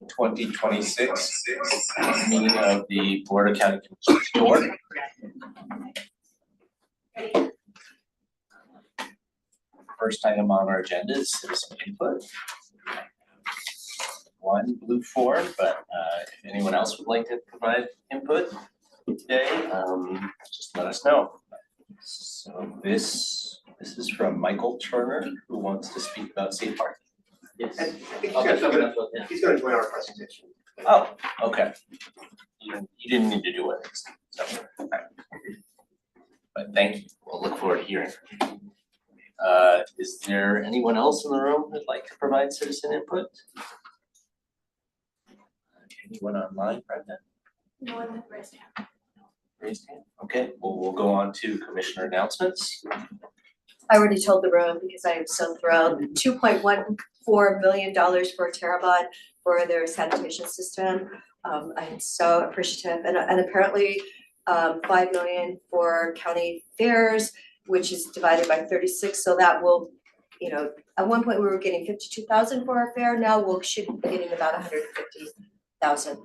2026 meeting of the Board of County Commissioners to order. First item on our agenda is citizen input. One blue form, but if anyone else would like to provide input today, just let us know. So this is from Michael Turner, who wants to speak about safe parking. Yes. He's going to join our presentation. Oh, okay. You didn't need to do it. So, okay. But thank you. We'll look forward to hearing. Is there anyone else in the room who'd like to provide citizen input? Anyone online, Brenda? No one with raised hand. Raised hand. Okay, well, we'll go on to commissioner announcements. I already told the room because I am so thrilled. $2.14 million for Terrebonne for their sanitation system. I'm so appreciative, and apparently $5 million for county fairs, which is divided by 36. So that will, you know, at one point we were getting 52,000 for our fair. Now we should be getting about 150,000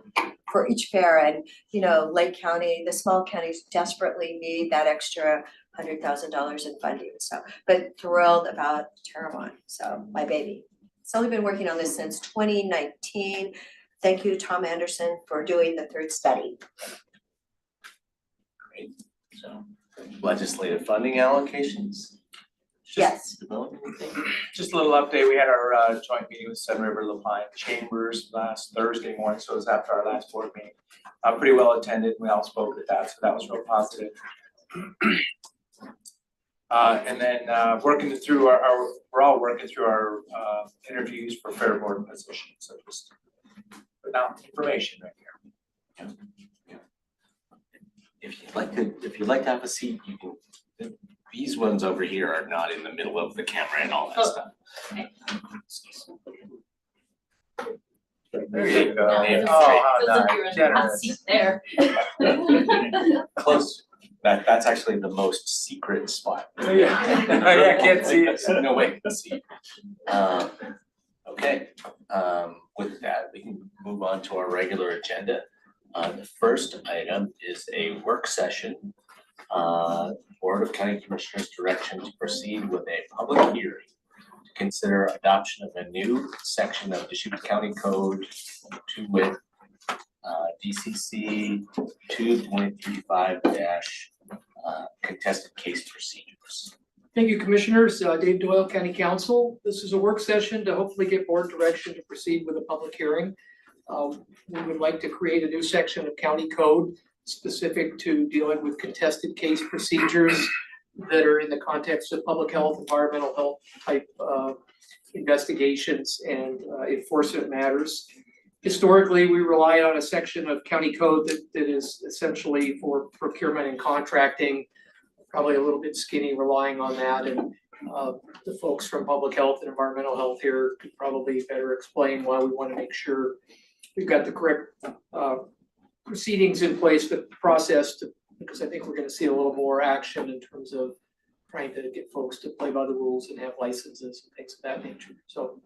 for each fair. And you know, Lake County, the small counties desperately need that extra $100,000 in funding. So, but thrilled about Terrebonne. So my baby. So we've been working on this since 2019. Thank you to Tom Anderson for doing the third study. Great. So legislative funding allocations. Yes. Development, anything? Just a little update, we had our joint meeting with Sun River Lapine Chambers last Thursday morning, so it was after our last board meeting. Pretty well attended, we all spoke at that, so that was real positive. And then working through we're all working through our interviews for fair board positions, so just put out information right here. If you'd like to have a seat, you can. These ones over here are not in the middle of the camera and all that stuff. There you go. Yeah. Oh, how nice. Generous. Seat there. Close. That's actually the most secret spot. Yeah, I can't see it. No way to see. Okay, with that, we can move on to our regular agenda. The first item is a work session. Board of County Commissioners direction to proceed with a public hearing to consider adoption of a new section of Deschutes County Code to wit DCC 2.35 contested case procedures. Thank you, Commissioners. Dave Doyle, County Counsel. This is a work session to hopefully get board direction to proceed with a public hearing. We would like to create a new section of county code specific to dealing with contested case procedures that are in the context of public health, environmental health type investigations and enforcement matters. Historically, we relied on a section of county code that is essentially for procurement and contracting, probably a little bit skinny relying on that. And the folks from public health and environmental health here could probably better explain why we want to make sure we've got the correct proceedings in place, the process to, because I think we're going to see a little more action in terms of trying to get folks to play by the rules and have licenses and things of that nature. So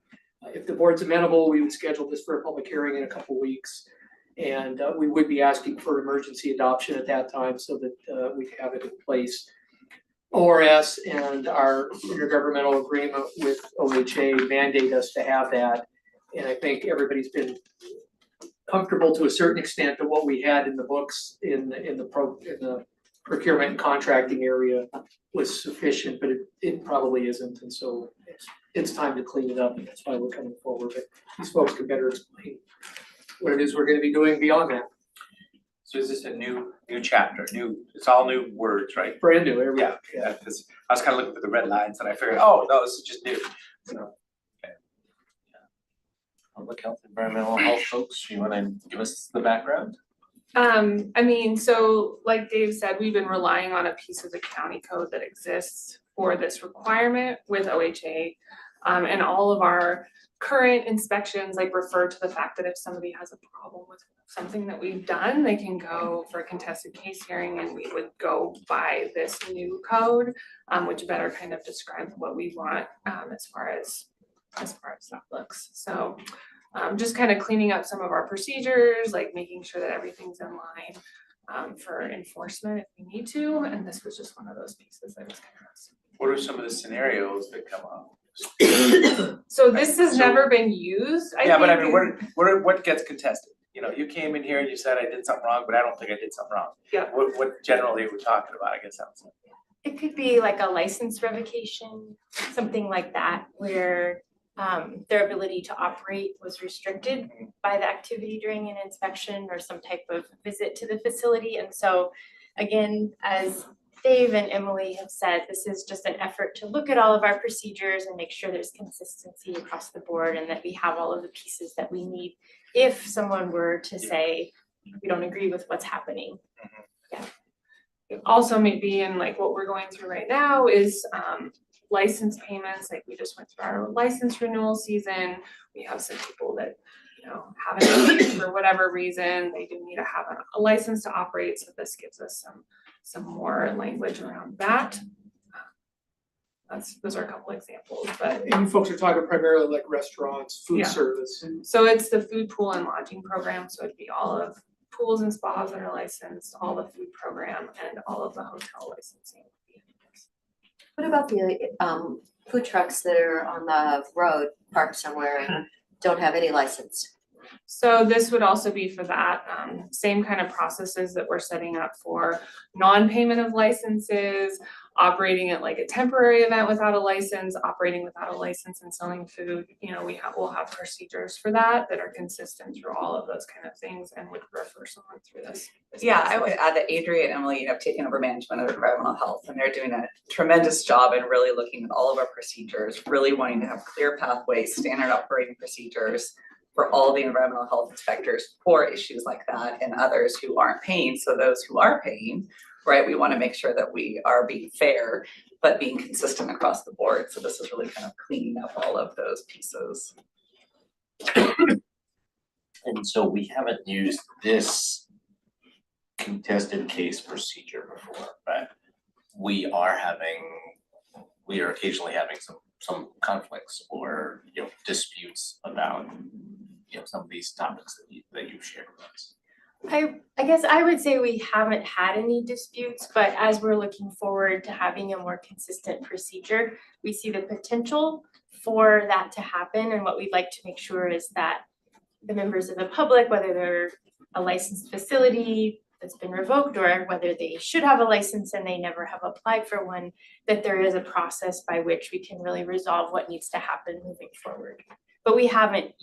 if the board's amenable, we would schedule this for a public hearing in a couple of weeks. And we would be asking for emergency adoption at that time so that we have it in place. ORS and our intergovernmental agreement with OHA mandate us to have that. And I think everybody's been comfortable to a certain extent that what we had in the books in the procurement and contracting area was sufficient, but it probably isn't. And so it's time to clean it up, and that's why we're coming forward. But these folks can better explain what it is we're going to be doing beyond that. So is this a new chapter, it's all new words, right? Brand new. Yeah, because I was kind of looking for the red lines and I figured, oh, no, this is just new. So, okay. Public health, environmental health folks, you want to give us the background? I mean, so like Dave said, we've been relying on a piece of the county code that exists for this requirement with OHA. And all of our current inspections like refer to the fact that if somebody has a problem with something that we've done, they can go for a contested case hearing, and we would go by this new code, which better kind of describes what we want as far as that looks. So just kind of cleaning up some of our procedures, like making sure that everything's in line for enforcement if we need to, and this was just one of those pieces that was kind of. What are some of the scenarios that come up? So this has So- never been used, I think. Yeah, but I mean, what gets contested? You know, you came in here and you said I did something wrong, but I don't think I did something wrong. Yeah. What generally are we talking about? I guess that's. It could be like a license revocation, something like that, where their ability to operate was restricted by the activity during an inspection or some type of visit to the facility. And so again, as Dave and Emily have said, this is just an effort to look at all of our procedures and make sure there's consistency across the board and that we have all of the pieces that we need if someone were to say, we don't agree with what's happening. Also maybe in like what we're going through right now is license payments, like we just went through our license renewal season. We have some people that, haven't paid for whatever reason, they do need to have a license to operate, so this gives us some more language around that. Those are a couple examples, but And you folks are talking primarily like restaurants, food Yeah. service. so it's the food pool and lodging program, so it'd be all of pools and spas that are licensed, all the food program and all of the hotel licensing. What about the food trucks that are on the road parked somewhere and don't have any license? So this would also be for that, same kind of processes that we're setting up for non-payment of licenses, operating at like a temporary event without a license, operating without a license and selling food. We'll have procedures for that are consistent through all of those kind of things and would refer someone through this. Yeah, I would add that Adria and Emily have taken over management of environmental health, and they're doing a tremendous job in really looking at all of our procedures, really wanting to have clear pathways, standard operating procedures for all the environmental health inspectors for issues like that and others who aren't paying. So those who are paying, right, we want to make sure that we are being fair, but being consistent across the board. So this is really kind of cleaning up all of those pieces. And so we haven't used this contested case procedure before, but we are occasionally having some conflicts or, disputes about, some of these topics that you've shared with us. I guess I would say we haven't had any disputes, but as we're looking forward to having a more consistent procedure, we see the potential for that to happen. And what we'd like to make sure is that the members of the public, whether they're a licensed facility that's been revoked or whether they should have a license and they never have applied for one, that there is a process by which we can really resolve what needs to happen moving forward. But we haven't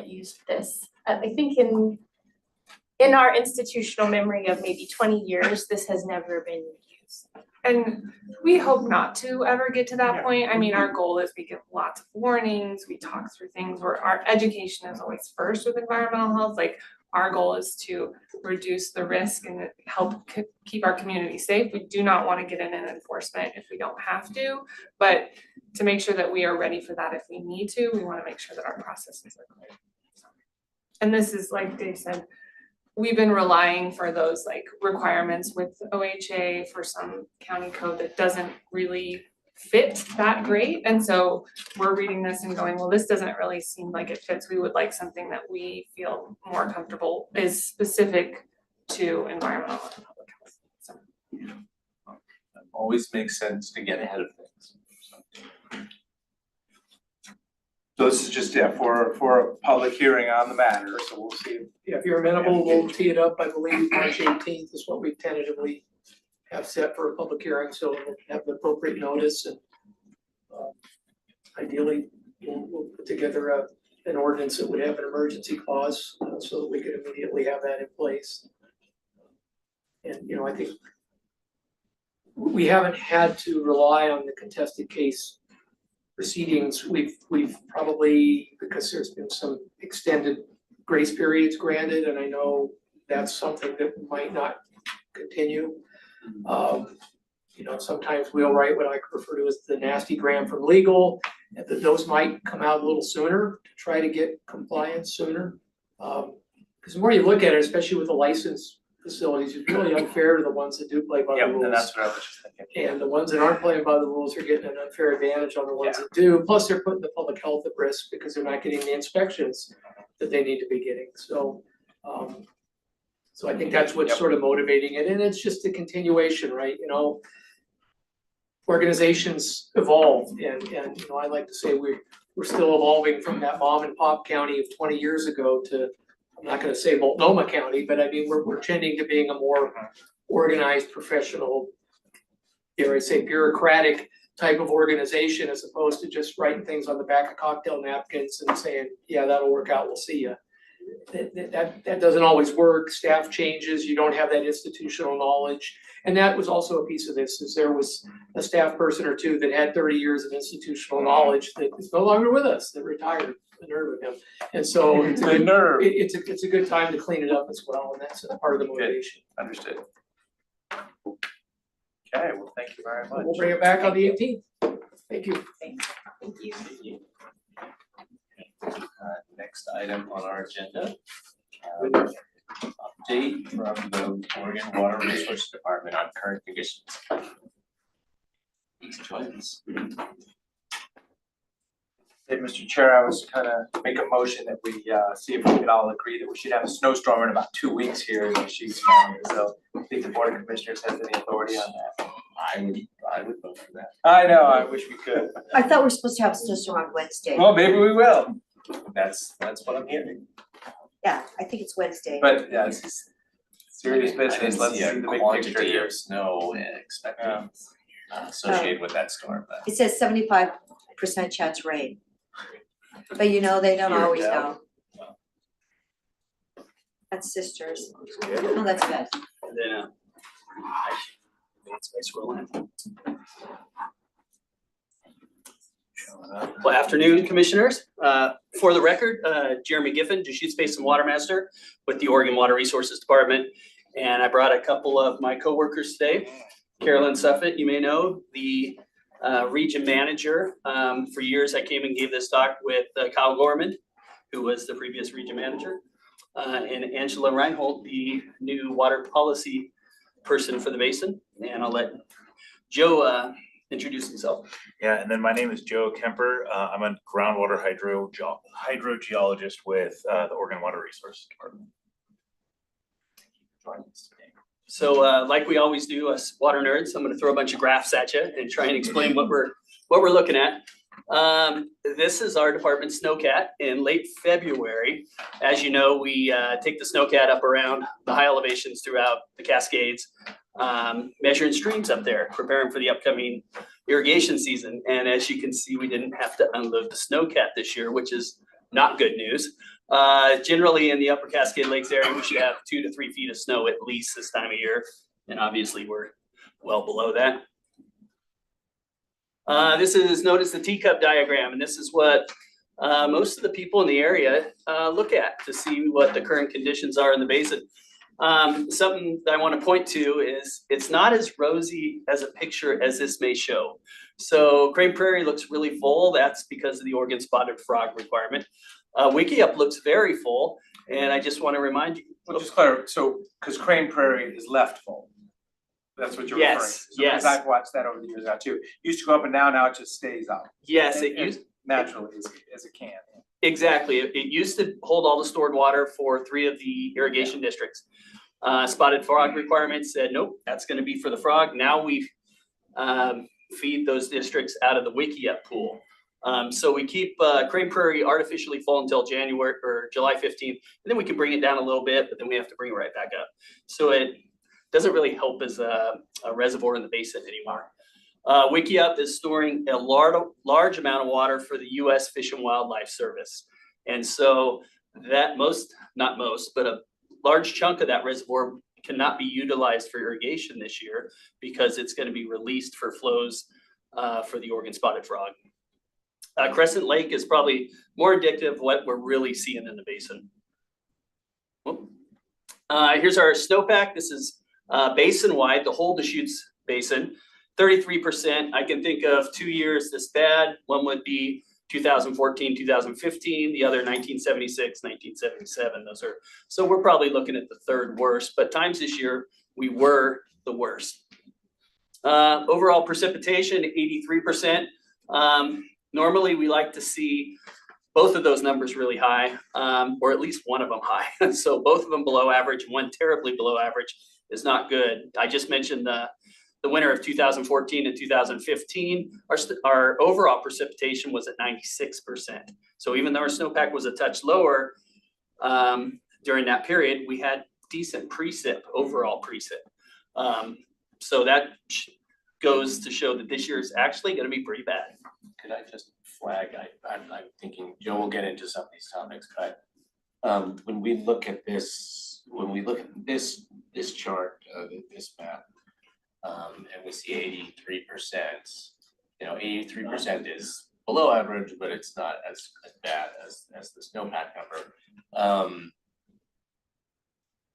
used this. I think in our institutional memory of maybe 20 years, this has never been used. And we hope not to ever get to that point. I mean, our goal is we give lots of warnings, we talk through things where our education is always first with environmental health. Like our goal is to reduce the risk and help keep our community safe. We do not want to get in an enforcement if we don't have to, but to make sure that we are ready for that if we need to, we want to make sure that our processes are clear. And this is, like Dave said, we've been relying for those like requirements with OHA for some county code that doesn't really fit that great. And so we're reading this and going, well, this doesn't really seem like it fits. We would like something that we feel more comfortable is specific to environmental and public health. So, It always makes sense to get ahead of things. So this is just, for a public hearing on the matter, so we'll see. Yeah, if you're amenable, we'll tee it up, I believe, March 18th is what we tentatively have set for a public hearing, so we'll have the appropriate notice and ideally, we'll put together an ordinance that would have an emergency clause so that we could immediately have that in place. And, I think we haven't had to rely on the contested case proceedings. We've probably, because there's been some extended grace periods granted, and I know that's something that might not continue. Sometimes we'll write what I refer to as the nasty gram from legal, and that those might come out a little sooner to try to get compliance sooner. Because the more you look at it, especially with a license facilities is really unfair to the ones that do play by the Yep, rules. and that's what I was just thinking. And the ones that aren't playing by the rules are getting an unfair advantage on the ones that do, plus they're putting the public health at risk because they're not getting the inspections that they need to be getting, so. So I think that's what's Yep. sort of motivating it, and it's just a continuation, right, you know. Organizations evolve, and you know, I like to say we're still evolving from that mom and pop county of 20 years ago to, I'm not gonna say Multnomah County, but I mean, we're trending to being a more organized, professional, dare I say, bureaucratic type of organization, as opposed to just writing things on the back of cocktail napkins and saying, yeah, that'll work out, we'll see ya. That doesn't always work. Staff changes, you don't have that institutional knowledge. And that was also a piece of this, is there was a staff person or two that had 30 years of institutional knowledge that is no longer with us, that retired, the nerve of him. And so it's a The good, nerve. it's a good time to clean it up as well, and that's a part of the motivation. Understood. Okay, well, thank you very much. We'll bring it back on the 18th. Thank you. Thank you. Next item on our agenda. Update from the Oregon Water Resources Department on current conditions. Please join us. Hey, Mr. Chair, I was gonna make a motion that we see if we could all agree that we should have a snowstorm in about 2 weeks here in Deschutes County. So I think the Board of Commissioners has any authority on that. I would vote for that. I know, I wish we could. I thought we're supposed to have a snowstorm on Wednesday. Well, maybe we will, That's what I'm hearing. Yeah, I think it's Wednesday. but yeah, it's just serious I business. didn't Let's see see a the big picture quantity here. of snow expected associated with that storm, but. It says 75% chance rain. But you know, they don't Here, always yeah. know. That's sisters. Oh, that's good. And then, space rolling. Well, afternoon, commissioners. For the record, Jeremy Giffen, Deschutes Basin Watermaster with the Oregon Water Resources Department. And I brought a couple of my coworkers today. Carolyn Suffett, you may know, the region manager. For years, I came and gave this talk with Kyle Gorman, who was the previous region manager. And Angela Reinhold, the new water policy person for the basin. And I'll let Joe introduce himself. Yeah, and then my name is Joe Kemper. I'm a groundwater hydrogeologist with the Oregon Water Resources Department. Joining us today. So like we always do, us water nerds, I'm gonna throw a bunch of graphs at you and try and explain what we're looking at. This is our department snowcat in late February. As you know, we take the snowcat up around the high elevations throughout the Cascades, measuring streams up there, preparing for the upcoming irrigation season. And as you can see, we didn't have to unload the snowcat this year, which is not good news. Generally in the upper Cascade Lakes area, we should have 2 to 3 feet of snow at least this time of year. And obviously we're well below that. This is known as the teacup diagram, and this is what most of the people in the area look at to see what the current conditions are in the basin. Something that I want to point to is it's not as rosy as a picture as this may show. So Crane Prairie looks really full. That's because of the Oregon spotted frog requirement. Wickiup looks very full, and I just want to remind you. Well, just clarify, so, because Crane Prairie is left full. That's what you're referring to. Yes, So, because yes. I've watched that over the years now too. Used to go up and down, now it just stays up. Yes, And- it used. Naturally, as it can. Exactly. It used to hold all the stored water for 3 of the irrigation districts. Spotted frog requirements said, nope, that's gonna be for the frog. Now we feed those districts out of the Wickiup pool. So we keep Crane Prairie artificially full until January or July 15th, and then we can bring it down a little bit, but then we have to bring it right back up. So it doesn't really help as a reservoir in the basin anymore. Wickiup is storing a large amount of water for the U.S. Fish and Wildlife Service. And so that not most, but a large chunk of that reservoir cannot be utilized for irrigation this year because it's going to be released for flows for the Oregon spotted frog. Crescent Lake is probably more indicative of what we're really seeing in the basin. Here's our snowpack. This is basin-wide, the whole Deschutes Basin. 33%. I can think of 2 years this bad. One would be 2014, 2015, the other 1976, 1977. Those are, so we're probably looking at the third worst, but times this year, we were the worst. Overall precipitation, 83%. Normally, we like to see both of those numbers really high, or at least one of them high. So both of them below average, one terribly below average is not good. I just mentioned the winter of 2014 and 2015, our overall precipitation was at 96%. So even though our snowpack was a touch lower during that period, we had decent precip, overall precip. So that goes to show that this year is actually gonna be pretty bad. Could I just flag, I'm thinking, Joe will get into some of these topics, but when we look at this chart, this map, and we see 83%, you know, 83% is below average, but it's not as bad as the snowpack number.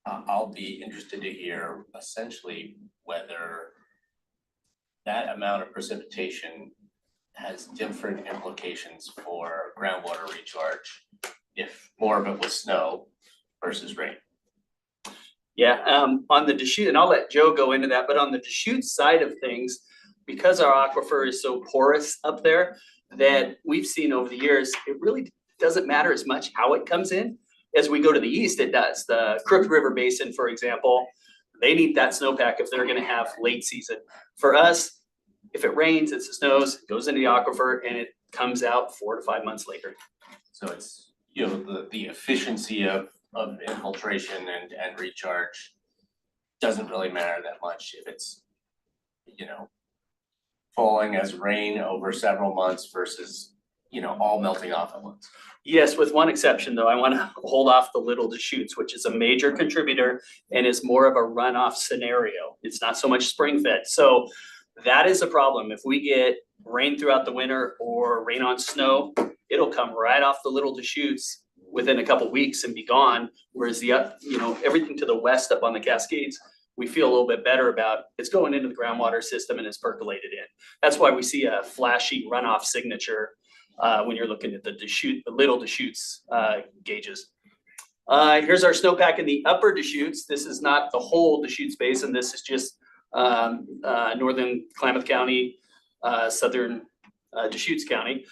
I'll be interested to hear essentially whether that amount of precipitation has different implications for groundwater recharge if more of it was snow versus rain. Yeah, on the Deschutes, and I'll let Joe go into that, but on the Deschutes side of things, because our aquifer is so porous up there, that we've seen over the years, it really doesn't matter as much how it comes in. As we go to the east, it does. The Crook River Basin, for example, they need that snowpack if they're gonna have late season. For us, if it rains, it snows, it goes into the aquifer, and it comes out 4 to 5 months later. So it's, you know, the efficiency of infiltration and recharge doesn't really matter that much if it's, you know, falling as rain over several months versus, you know, all melting off at once. Yes, with one exception though, I wanna hold off the Little Deschutes, which is a major contributor and is more of a runoff scenario. It's not so much spring fed. So that is a problem. If we get rain throughout the winter or rain on snow, it'll come right off the Little Deschutes within a couple weeks and be gone. Whereas you know, everything to the west up on the Cascades, we feel a little bit better about. It's going into the groundwater system and it's percolated in. That's why we see a flashy runoff signature when you're looking at the Little Deschutes gauges. Here's our snowpack in the upper Deschutes. This is not the whole Deschutes Basin. This is just northern Klamath County, southern Deschutes County,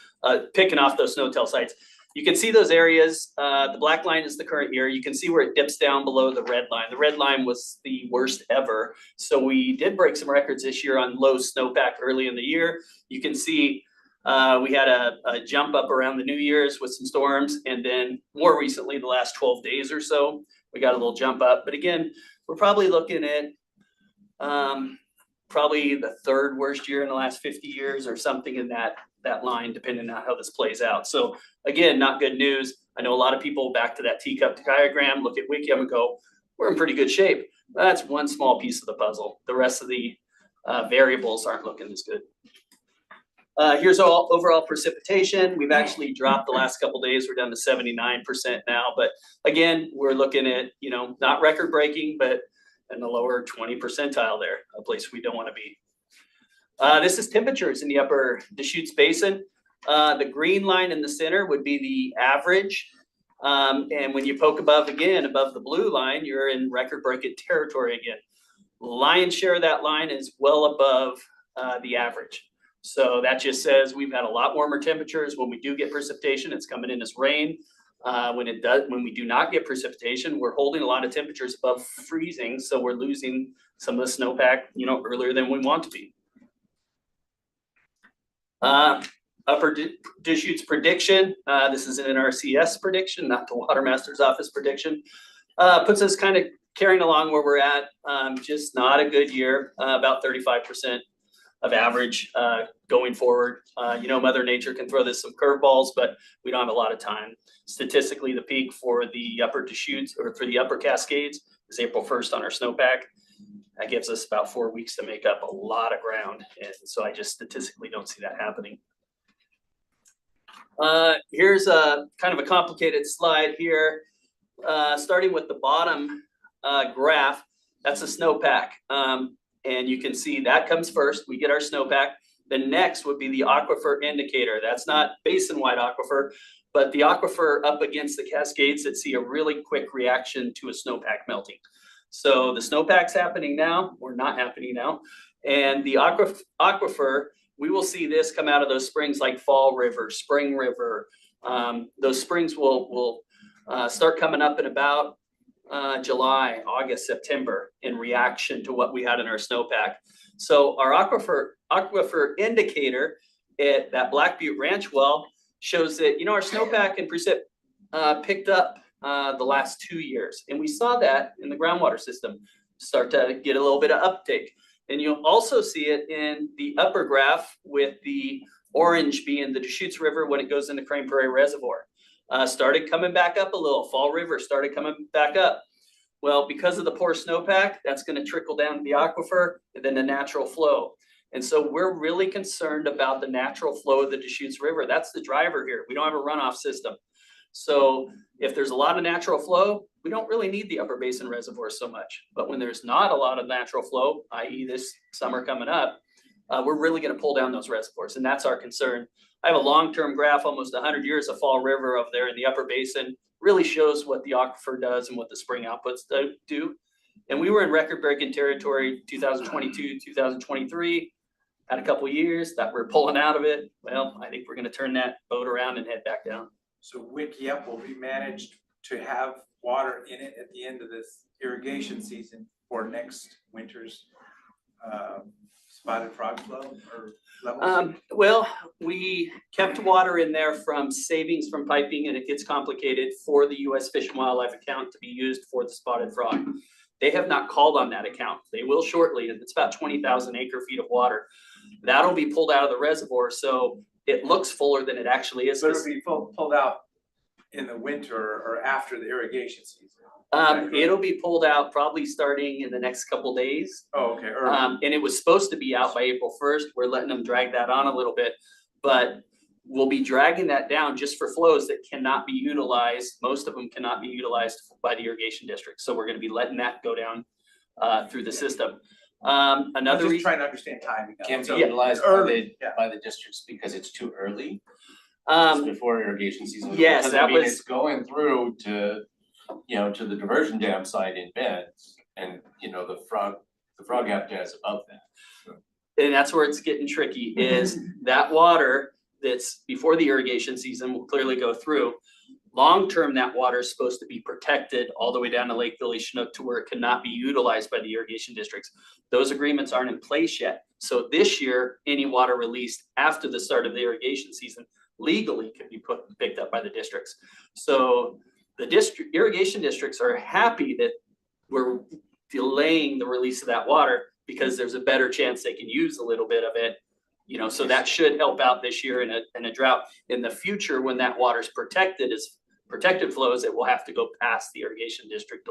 picking off those snow-tell sites. You can see those areas. The black line is the current year. You can see where it dips down below the red line. The red line was the worst ever. So we did break some records this year on low snowpack early in the year. You can see we had a jump up around the New Year's with some storms. And then more recently, the last 12 days or so, we got a little jump up. But again, we're probably looking at probably the third worst year in the last 50 years or something in that line, depending on how this plays out. So again, not good news. I know a lot of people back to that teacup diagram, look at Wickham and go, we're in pretty good shape. That's one small piece of the puzzle. The rest of the variables aren't looking as good. Here's all overall precipitation. We've actually dropped the last couple days. We're down to 79% now. But again, we're looking at, you know, not record breaking, but in the lower 20 percentile there, a place we don't want to be. This is temperatures in the upper Deschutes Basin. The green line in the center would be the average. And when you poke above the blue line, you're in record breaking territory again. Lion's share of that line is well above the average. So that just says we've had a lot warmer temperatures. When we do get precipitation, it's coming in as rain. When we do not get precipitation, we're holding a lot of temperatures above freezing. So we're losing some of the snowpack, you know, earlier than we want to be. Upper Deschutes prediction. This is an NRCS prediction, not the Water Master's Office prediction. Puts us kind of carrying along where we're at. Just not a good year, about 35% of average going forward. You know, Mother Nature can throw this some curveballs, but we don't have a lot of time. Statistically, the peak for the upper Deschutes or for the upper Cascades is April 1st on our snowpack. That gives us about 4 weeks to make up a lot of ground. And so I just statistically don't see that happening. Here's a kind of a complicated slide here. Starting with the bottom graph, that's a snowpack. And you can see that comes first. We get our snowpack. The next would be the aquifer indicator. That's not basin-wide aquifer, but the aquifer up against the Cascades that see a really quick reaction to a snowpack melting. So the snowpack's happening now, or not happening now, and the aquifer, we will see this come out of those springs like Fall River, Spring River. Those springs will start coming up in about July, August, September in reaction to what we had in our snowpack. So our aquifer indicator at that Black Butte Ranch well shows that, our snowpack and precip picked up the last 2 years. And we saw that in the groundwater system start to get a little bit of uptake. And you'll also see it in the upper graph with the orange being the Deschutes River when it goes into Crane Prairie Reservoir. Started coming back up a little. Fall River started coming back up. Well, because of the poor snowpack, that's going to trickle down to the aquifer and then the natural flow. And so we're really concerned about the natural flow of the Deschutes River. That's the driver here. We don't have a runoff system. So if there's a lot of natural flow, we don't really need the upper basin reservoir so much. But when there's not a lot of natural flow, i.e. this summer coming up, we're really going to pull down those reservoirs. And that's our concern. I have a long-term graph, almost 100 years of Fall River up there in the upper basin, really shows what the aquifer does and what the spring outputs do. And we were in record-breaking territory 2022, 2023, had a couple of years that we're pulling out of it. Well, I think we're going to turn that boat around and head back down. So Wickiup will be managed to have water in it at the end of this irrigation season for next winter's spotted frog flow or levels? Well, we kept water in there from savings from piping, and it gets complicated for the U.S. Fish and Wildlife account to be used for the spotted frog. They have not called on that account. They will shortly, and it's about 20,000 acre feet of water. That'll be pulled out of the reservoir, so it looks fuller than it actually is. So it'll be pulled out in the winter or after the irrigation season? It'll be pulled out probably starting in the next couple days. Oh, okay. Early. And it was supposed to be out by April 1st. We're letting them drag that on a little bit, but we'll be dragging that down just for flows that cannot be utilized. Most of them cannot be utilized by the irrigation district. So we're going to be letting that go down through the system. I'm Another just reason, trying to understand timing. Can't be So utilized early, by the districts because it's too early. It's before irrigation season. yes, Because, that I mean, was- it's going through to, to the diversion dam site in Bends, and, the frog habitat is above that. and that's where it's getting tricky, is that water that's before the irrigation season will clearly go through. Long-term, that water is supposed to be protected all the way down to Lake Village Chinook to where it cannot be utilized by the irrigation districts. Those agreements aren't in place yet. So this year, any water released after the start of the irrigation season legally can be picked up by the districts. So the irrigation districts are happy that we're delaying the release of that water because there's a better chance they can use a little bit of it. So that should help out this year in a drought. In the future, when that water's protected as protected flows, it will have to go past the irrigation district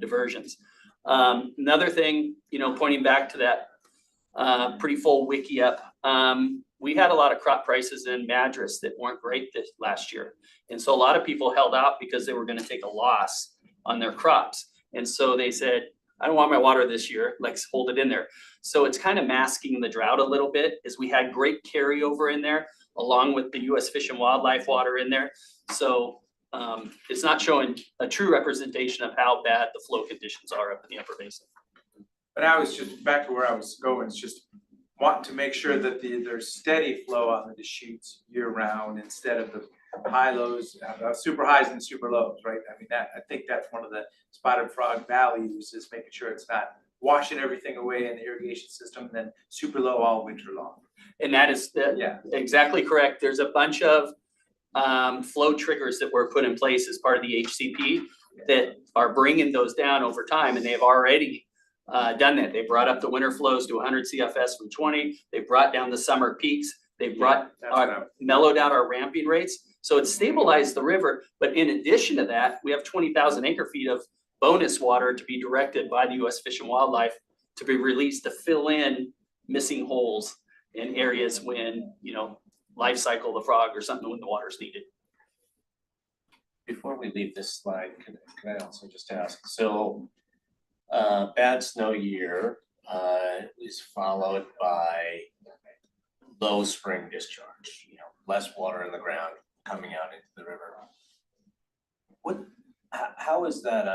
diversions. Another thing, pointing back to that pretty full Wickiup, we had a lot of crop prices in Madras that weren't great this last year. And so a lot of people held out because they were going to take a loss on their crops. And so they said, I don't want my water this year, let's hold it in there. So it's kind of masking the drought a little bit, as we had great carryover in there, along with the U.S. Fish and Wildlife water in there. So it's not showing a true representation of how bad the flow conditions are up in the upper basin. But I was just back to where I was going, it's just wanting to make sure that there's steady flow on the Deschutes year round instead of the high lows, super highs and super lows, right? I mean, I think that's one of the spotted frog values, is making sure it's not washing everything away in the irrigation system and then super low all winter long. And that is exactly correct. There's a bunch of flow triggers that were put in place as part of the HCP that are bringing those down over time, and they've already done that. They brought up the winter flows to 100 CFS from 20. They brought down the summer peaks. They mellowed out our ramping rates. So it stabilized the river. But in addition to that, we have 20,000 acre feet of bonus water to be directed by the U.S. Fish and Wildlife to be released to fill in missing holes in areas when, life cycle of the frog or something when the water's needed. Before we leave this slide, can I also just ask, so bad snow year is followed by low spring discharge, less water in the ground coming out into the river. How is that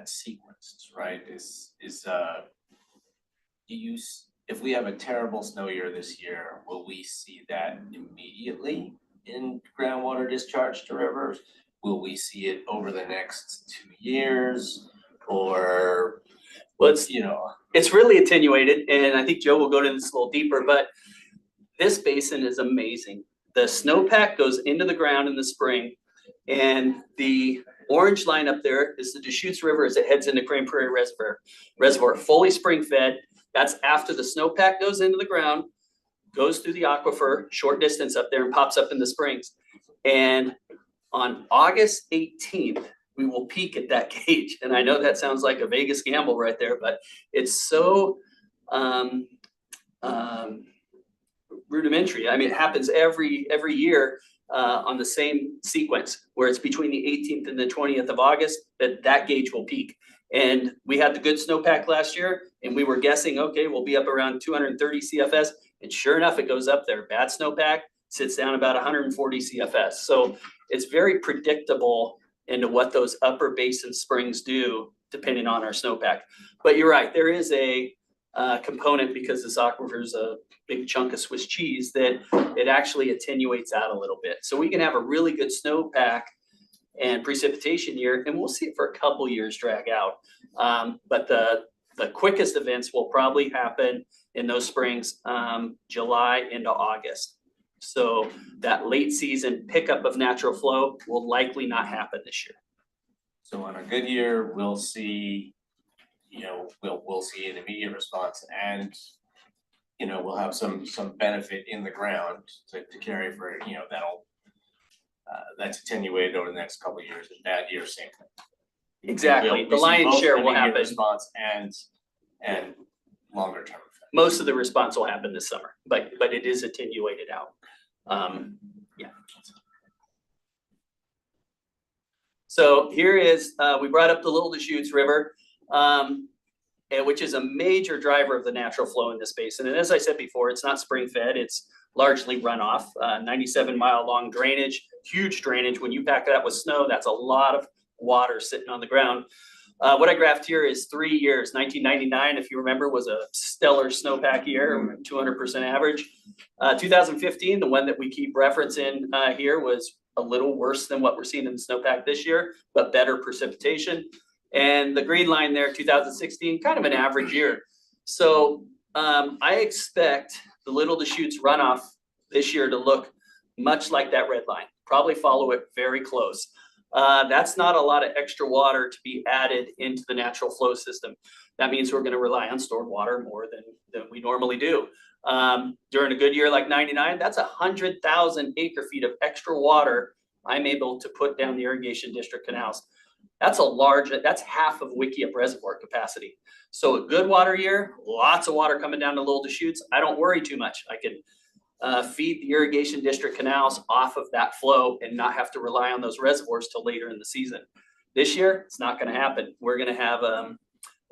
sequenced, right? If we have a terrible snow year this year, will we see that immediately in groundwater discharge to rivers? Will we see it over the next 2 years? Or, Well, it's really attenuated, and I think Joe will go into this a little deeper, but this basin is amazing. The snowpack goes into the ground in the spring, and the orange line up there is the Deschutes River as it heads into Crane Prairie Reservoir, fully spring fed. That's after the snowpack goes into the ground, goes through the aquifer, short distance up there, and pops up in the springs. And on August 18th, we will peak at that gauge. And I know that sounds like a Vegas gamble right there, but it's so rudimentary. I mean, it happens every year on the same sequence, where it's between the 18th and the 20th of August that gauge will peak. And we had the good snowpack last year, and we were guessing, okay, we'll be up around 230 CFS. And sure enough, it goes up there. Bad snowpack sits down about 140 CFS. So it's very predictable into what those upper basin springs do, depending on our snowpack. But you're right, there is a component, because this aquifer is a big chunk of Swiss cheese, that it actually attenuates out a little bit. So we can have a really good snowpack and precipitation year, and we'll see it for a couple years drag out. But the quickest events will probably happen in those springs, July into August. So that late season pickup of natural flow will likely not happen this year. So on a good year, we'll see, we'll see an immediate response, and we'll have some benefit in the ground to carry for, that's attenuated over the next couple of years. And bad years, same thing. Exactly. We The see lion's both share will immediate happen. response and longer term effect. Most of the response will happen this summer, but it is attenuated out. Yeah. So here is, we brought up the Little Deschutes River, which is a major driver of the natural flow in this basin. And as I said before, it's not spring fed, it's largely runoff, 97-mile long drainage, huge drainage. When you pack that with snow, that's a lot of water sitting on the ground. What I graphed here is 3 years. 1999, if you remember, was a stellar snowpack year, 200% average. 2015, the one that we keep referencing here, was a little worse than what we're seeing in the snowpack this year, but better precipitation. And the green line there, 2016, kind of an average year. So I expect the Little Deschutes runoff this year to look much like that red line, probably follow it very close. That's not a lot of extra water to be added into the natural flow system. That means we're going to rely on stored water more than we normally do. During a good year like 99, that's 100,000 acre feet of extra water I'm able to put down the irrigation district canals. That's half of Wickiup Reservoir capacity. So a good water year, lots of water coming down to Little Deschutes. I don't worry too much. I can feed the irrigation district canals off of that flow and not have to rely on those reservoirs till later in the season. This year, it's not going to happen. We're going to have,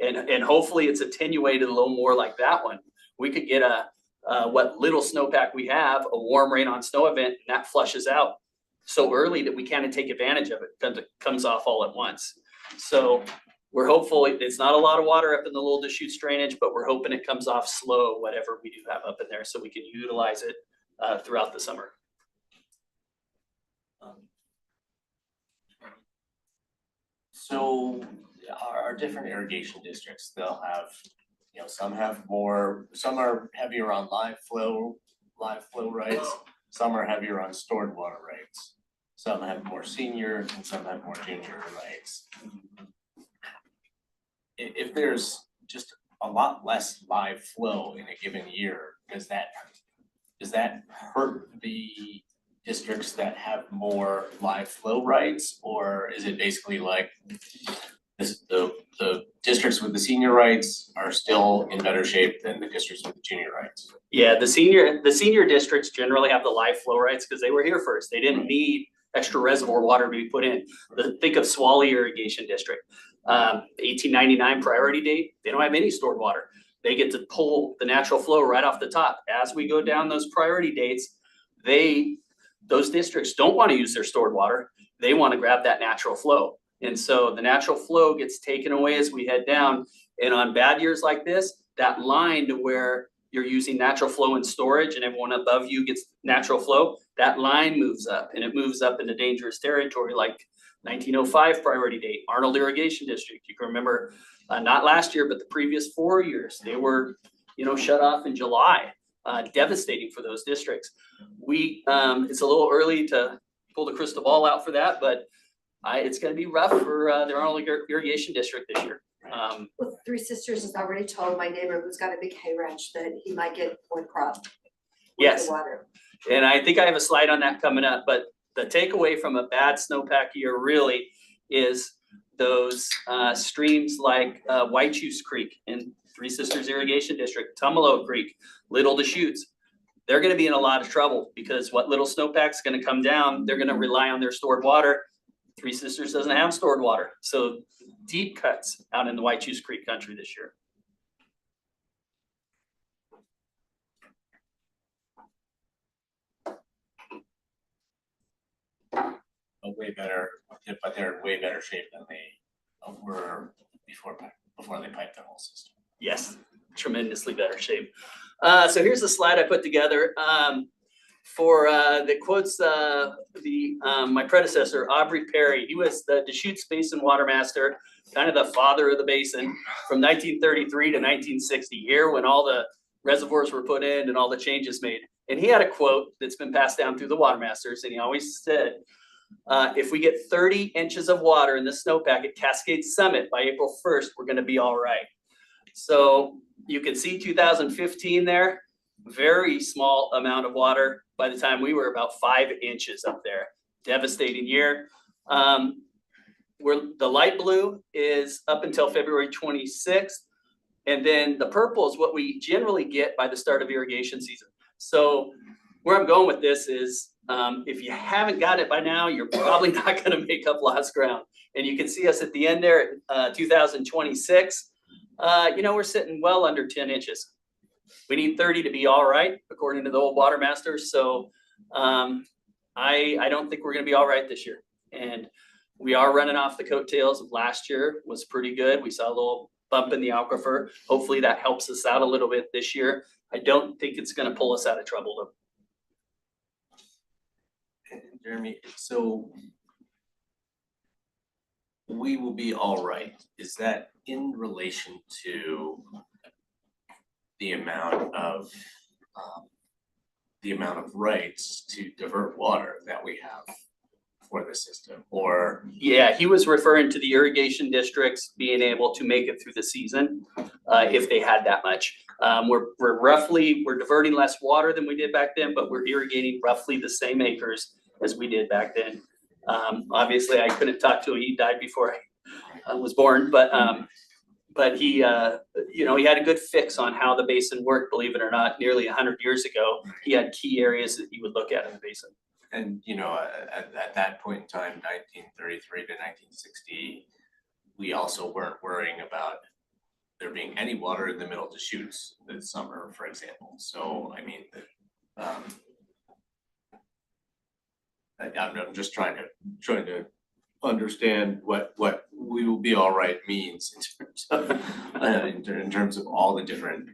and hopefully it's attenuated a little more like that one. We could get what little snowpack we have, a warm rain on snow event, and that flushes out so early that we can't take advantage of it because it comes off all at once. So we're hopeful. It's not a lot of water up in the Little Deschutes drainage, but we're hoping it comes off slow, whatever we do have up in there, so we can utilize it throughout the summer. So our different irrigation districts, they'll have, some are heavier on live flow rights, some are heavier on stored water rights. Some have more senior and some have more junior rights. If there's just a lot less live flow in a given year, does that hurt the districts that have more live flow rights? Or is it basically like the districts with the senior rights are still in better shape than the districts with the junior rights? Yeah, the senior districts generally have the live flow rights because they were here first. They didn't need extra reservoir water to be put in. Think of Swally Irrigation District. 1899 priority date, they don't have any stored water. they get to pull the natural flow right off the top. As we go down those priority dates, those districts don't want to use their stored water. They want to grab that natural flow. And so the natural flow gets taken away as we head down. And on bad years like this, that line to where you're using natural flow in storage and everyone above you gets natural flow, that line moves up, and it moves up into dangerous territory like 1905 priority date, Arnold Irrigation District. You can remember not last year, but the previous 4 years, they were, shut off in July. Devastating for those districts. It's a little early to pull the crystal ball out for that, but it's gonna be rough for the Arnold Irrigation District this year. Well, Three Sisters has already told my neighbor who's got a big hay ranch that he might get one crop with Yes, the water. and I think I have a slide on that coming up, but the takeaway from a bad snowpack year really is those streams like White Juice Creek in Three Sisters Irrigation District, Tumalo Creek, Little Deschutes. They're gonna be in a lot of trouble because what little snowpack's gonna come down, they're gonna rely on their stored water. Three Sisters doesn't have stored water, so deep cuts out in the White Juice Creek country this year. Way better, but they're in way better shape than they were before they piped the whole system. Yes, tremendously better shape. So here's the slide I put together for that quotes my predecessor, Aubrey Perry. He was the Deschutes Basin Water Master, kind of the father of the basin from 1933 to 1960, here when all the reservoirs were put in and all the changes made. And he had a quote that's been passed down through the water masters, and he always said, if we get 30 inches of water in the snowpack at Cascade Summit by April 1st, we're gonna be all right. So you can see 2015 there, very small amount of water. By the time we were about 5 inches up there, devastating year. Where the light blue is up until February 26th. And then the purple is what we generally get by the start of irrigation season. So where I'm going with this is, if you haven't got it by now, you're probably not gonna make up lost ground. And you can see us at the end there at 2026. We're sitting well under 10 inches. We need 30 to be all right, according to the old water masters. So I don't think we're gonna be all right this year. And we are running off the coattails of last year, was pretty good. We saw a little bump in the aquifer. Hopefully that helps us out a little bit this year. I don't think it's gonna pull us out of trouble though. Jeremy, so we will be all right. Is that in relation to the amount of rights to divert water that we have for the system, or? Yeah, he was referring to the irrigation districts being able to make it through the season if they had that much. We're diverting less water than we did back then, but we're irrigating roughly the same acres as we did back then. Obviously, I couldn't talk to him. He died before I was born, but he, he had a good fix on how the basin worked, believe it or not. Nearly 100 years ago, he had key areas that he would look at in the basin. And, at that point in time, 1933 to 1960, we also weren't worrying about there being any water in the middle Deschutes this summer, for example. So, I mean, I'm just trying to understand what we will be all right means in terms of all the different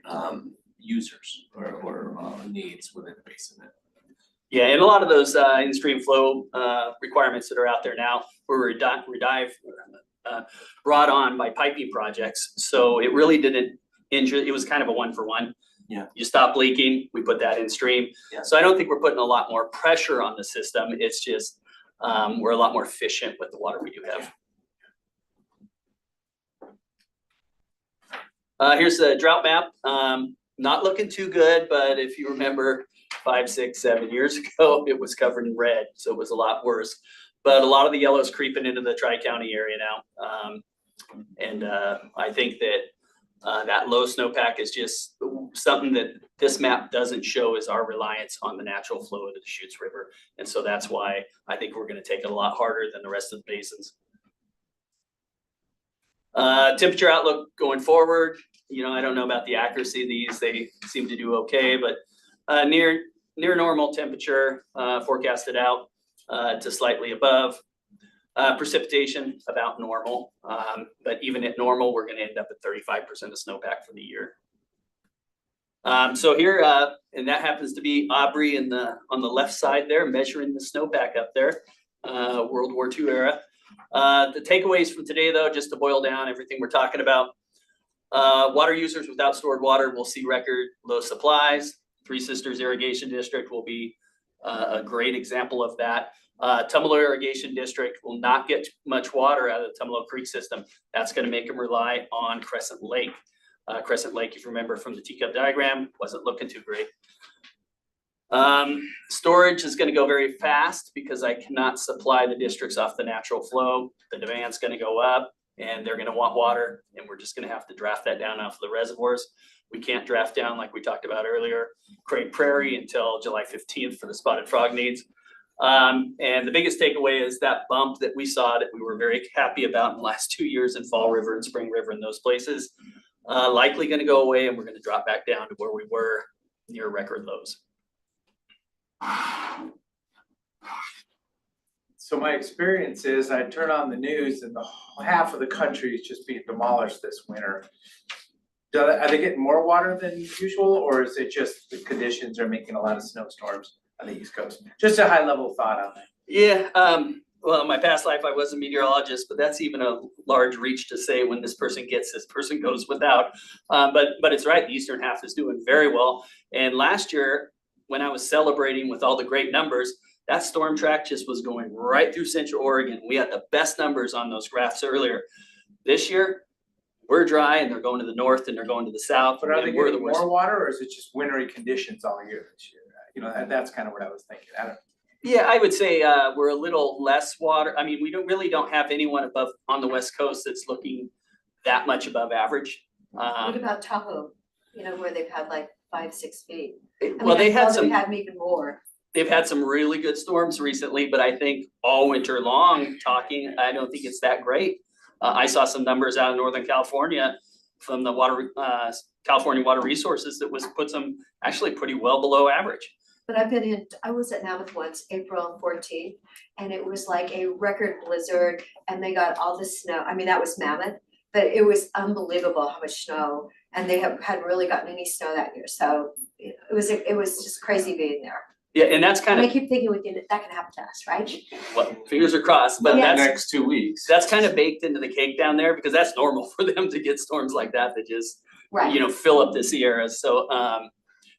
users or needs within the basin. Yeah, and a lot of those in-stream flow requirements that are out there now were brought on by piping projects. So it really didn't injure, it was kind of a one-for-one. Yeah. You stop leaking, we put that in stream. Yeah. So I don't think we're putting a lot more pressure on the system. It's just we're a lot more efficient with the water we do have. Here's the drought map. Not looking too good, but if you remember 5, 6, 7 years ago, it was covered in red, so it was a lot worse. But a lot of the yellow's creeping into the Tri-County area now. I think that that low snowpack is just something that this map doesn't show is our reliance on the natural flow of the Deschutes River. And so that's why I think we're gonna take it a lot harder than the rest of the basins. Temperature outlook going forward, You know, I don't know about the accuracy of these, they seem to do okay, but near normal temperature forecasted out to slightly above. Precipitation about normal, but even at normal, we're gonna end up at 35% of snowpack for the year. So here, and that happens to be Aubrey on the left side there, measuring the snowpack up there, World War II era. The takeaways from today, though, just to boil down everything we're talking about. Water users without stored water will see record low supplies. Three Sisters Irrigation District will be a great example of that. Tumalo Irrigation District will not get much water out of the Tumalo Creek system. That's gonna make them rely on Crescent Lake. Crescent Lake, if you remember from the teacup diagram, wasn't looking too great. Storage is gonna go very fast because I cannot supply the districts off the natural flow. The demand's gonna go up and they're gonna want water, and we're just gonna have to draft that down off the reservoirs. We can't draft down, like we talked about earlier, Crane Prairie until July 15th for the spotted frog needs. And the biggest takeaway is that bump that we saw that we were very happy about in the last 2 years in Fall River and Spring River and those places, likely gonna go away, and we're gonna drop back down to where we were near record lows. So my experience is I turn on the news and the half of the country is just being demolished this winter. Are they getting more water than usual, or is it just the conditions are making a lot of snowstorms on the East Coast? Just a high level thought on that. Yeah, well, in my past life, I was a meteorologist, but that's even a large reach to say when this person gets, this person goes without. But it's right, the eastern half is doing very well. And last year, when I was celebrating with all the great numbers, that storm track just was going right through Central Oregon. We had the best numbers on those graphs earlier. This year, we're dry and they're going to the north and they're going to the south. But are they and we're the getting worst. more water, or is it just wintry conditions all year this year? You know, that's kind of what I was thinking. I don't. Yeah, I would say we're a little less water. I mean, we really don't have anyone above on the West Coast that's looking that much above average. What about Tahoe, you know, where they've had like 5-6 feet? I Well, mean, they I had know some. They have even more. They've had some really good storms recently, but I think all winter long talking, I don't think it's that great. I saw some numbers out of Northern California from the California Water Resources that puts them actually pretty well below average. But I was at Mammoth once, April 14th, and it was like a record blizzard, and they got all the snow. I mean, that was Mammoth, but it was unbelievable how much snow, and they hadn't really gotten any snow that year. So it was just crazy being there. Yeah, and that's kind And I of, keep thinking that can happen to us, right? well, fingers are crossed, but Yeah. that's, Next 2 weeks. that's kind of baked into the cake down there because that's normal for them to get storms like that just, Right. you know, fill up the Sierras. So,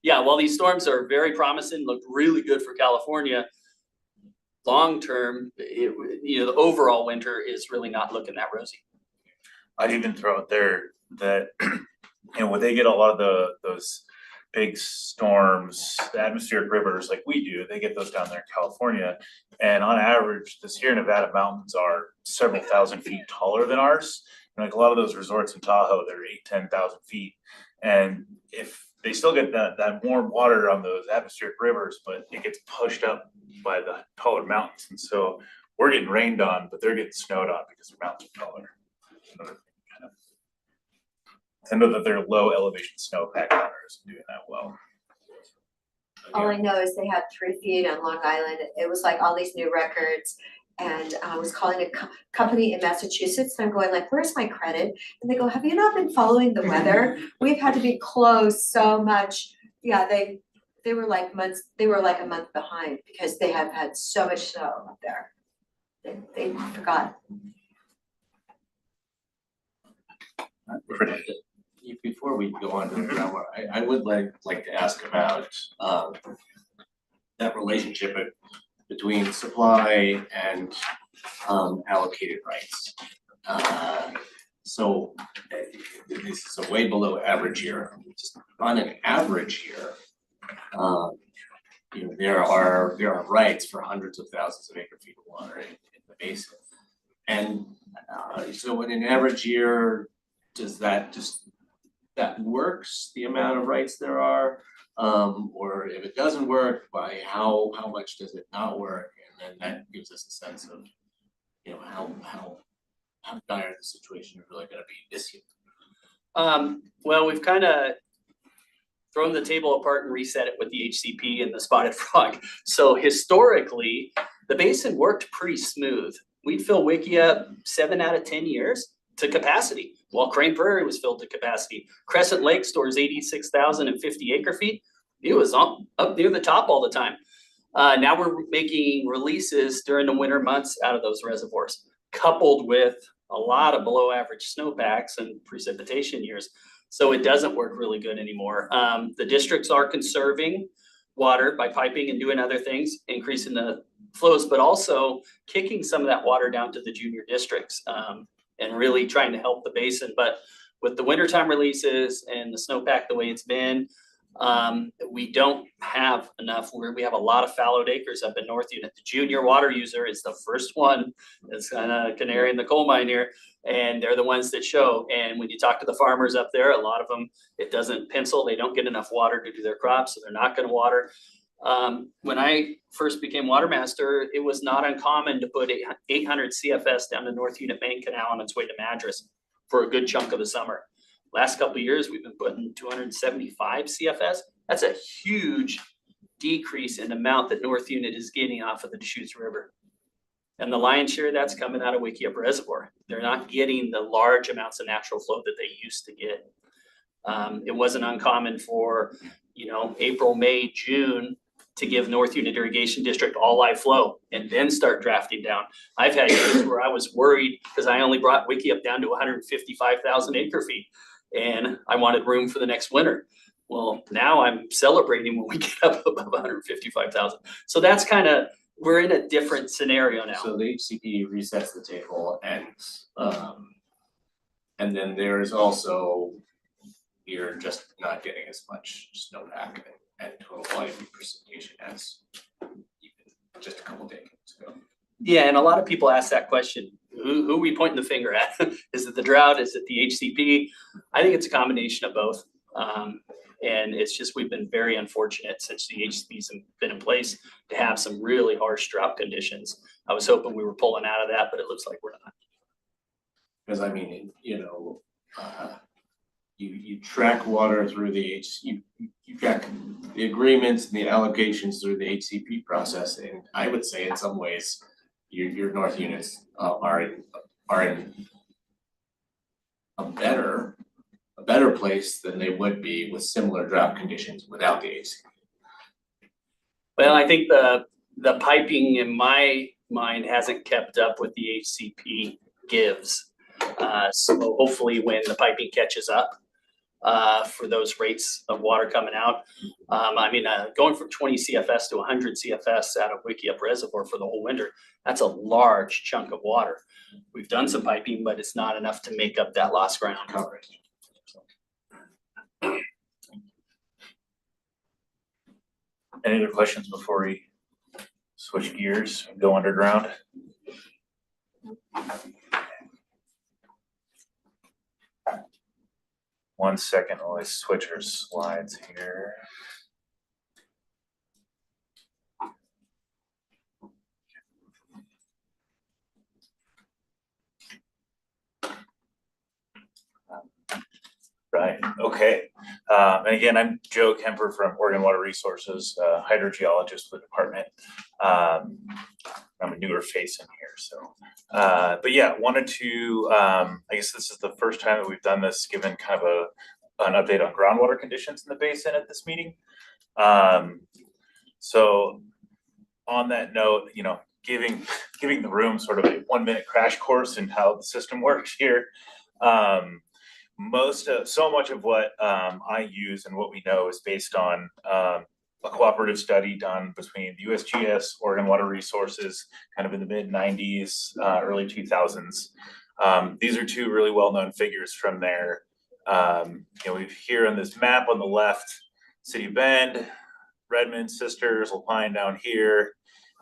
yeah, while these storms are very promising, look really good for California, long-term, you know, the overall winter is really not looking that rosy. I'd even throw out there that, you know, when they get a lot of those big storms, the atmospheric rivers like we do, they get those down there in California. And on average, the Sierra Nevada mountains are several thousand feet taller than ours. And like a lot of those resorts in Tahoe, they're 8,000-10,000 feet. And if they still get that warm water on those atmospheric rivers, but it gets pushed up by the taller mountains. And so we're getting rained on, but they're getting snowed on because the mountains are taller. I know that their low elevation snowpack down there isn't doing that well. All I know is they had 3 feet on Long Island. It was like all these new records. And I was calling a company in Massachusetts, and I'm going like, where's my credit? And they go, have you not been following the weather? We've had to be closed so much. Yeah, they were like a month behind because they have had so much snow up there. They forgot. Before we go on to the groundwater, I would like to ask about that relationship between supply and allocated rights. So this is a way below average year. Just on an average year, you know, there are rights for hundreds of thousands of acre feet of water in the basin. And so in an average year, does that works, the amount of rights there are? Or if it doesn't work, by how much does it not work? And then that gives us a sense of, you know, how dire the situation is really gonna be this year. Well, we've kind of thrown the table apart and reset it with the HCP and the spotted frog. So historically, the basin worked pretty smooth. We'd fill Wiki up 7 out of 10 years to capacity, while Crane Prairie was filled to capacity. Crescent Lake stores 86,050 acre feet. It was up near the top all the time. Now we're making releases during the winter months out of those reservoirs, coupled with a lot of below average snowpacks and precipitation years. So it doesn't work really good anymore. The districts are conserving water by piping and doing other things, increasing the flows, but also kicking some of that water down to the junior districts, and really trying to help the basin. But with the wintertime releases and the snowpack the way it's been, we don't have enough. We have a lot of fallowed acres up in North Unit. The junior water user is the first one that's kind of canary in the coal mine here, and they're the ones that show. And when you talk to the farmers up there, a lot of them, it doesn't pencil. They don't get enough water to do their crops, so they're not going to water. When I first became water master, it was not uncommon to put 800 CFS down the North Unit main canal on its way to Madras for a good chunk of the summer. Last couple of years, we've been putting 275 CFS. That's a huge decrease in the amount that North Unit is getting off of the Deschutes River. And the lion's share of that's coming out of Wickiup Reservoir. They're not getting the large amounts of natural flow that they used to get. It wasn't uncommon for, April, May, June to give North Unit Irrigation District all live flow and then start drafting down. I've had years where I was worried because I only brought Wickiup down to 155,000 acre feet. And I wanted room for the next winter. Well, now I'm celebrating when we get up above 155,000. So that's we're in a different scenario now. So the HCP resets the table and then there's also, you're just not getting as much snowpack and total volume of precipitation as even just a couple decades ago. Yeah, and a lot of people ask that question. Who are we pointing the finger at? Is it the drought? Is it the HCP? I think it's a combination of both. And it's just, we've been very unfortunate since the HCP's been in place to have some really harsh drought conditions. I was hoping we were pulling out of that, but it looks like we're not. Because you track water through the you track the agreements and the allocations through the HCP process, and I would say in some ways your North units are in a better place than they would be with similar drought conditions without the HCP. Well, I think the piping in my mind hasn't kept up with the HCP gives. So hopefully when the piping catches up for those rates of water coming out, going from 20 CFS to 100 CFS out of Wickiup Reservoir for the whole winter, that's a large chunk of water. We've done some piping, but it's not enough to make up that lost ground coverage. Any other questions before we switch gears and go underground? One second while I switch our slides here. Right, okay. And again, I'm Joe Kemper from Oregon Water Resources, hydrogeologist for the department. I'm a newer face in here, so. But yeah, wanted to, I guess this is the first time that we've done this, given kind of an update on groundwater conditions in the basin at this meeting. So on that note, giving the room sort of a 1-minute crash course in how the system works here. So much of what I use and what we know is based on a cooperative study done between the USGS, Oregon Water Resources, kind of in the mid-90s, early 2000s. These are two really well-known figures from there. We've here on this map on the left, City of Bend, Redmond, Sisters, Lapine down here.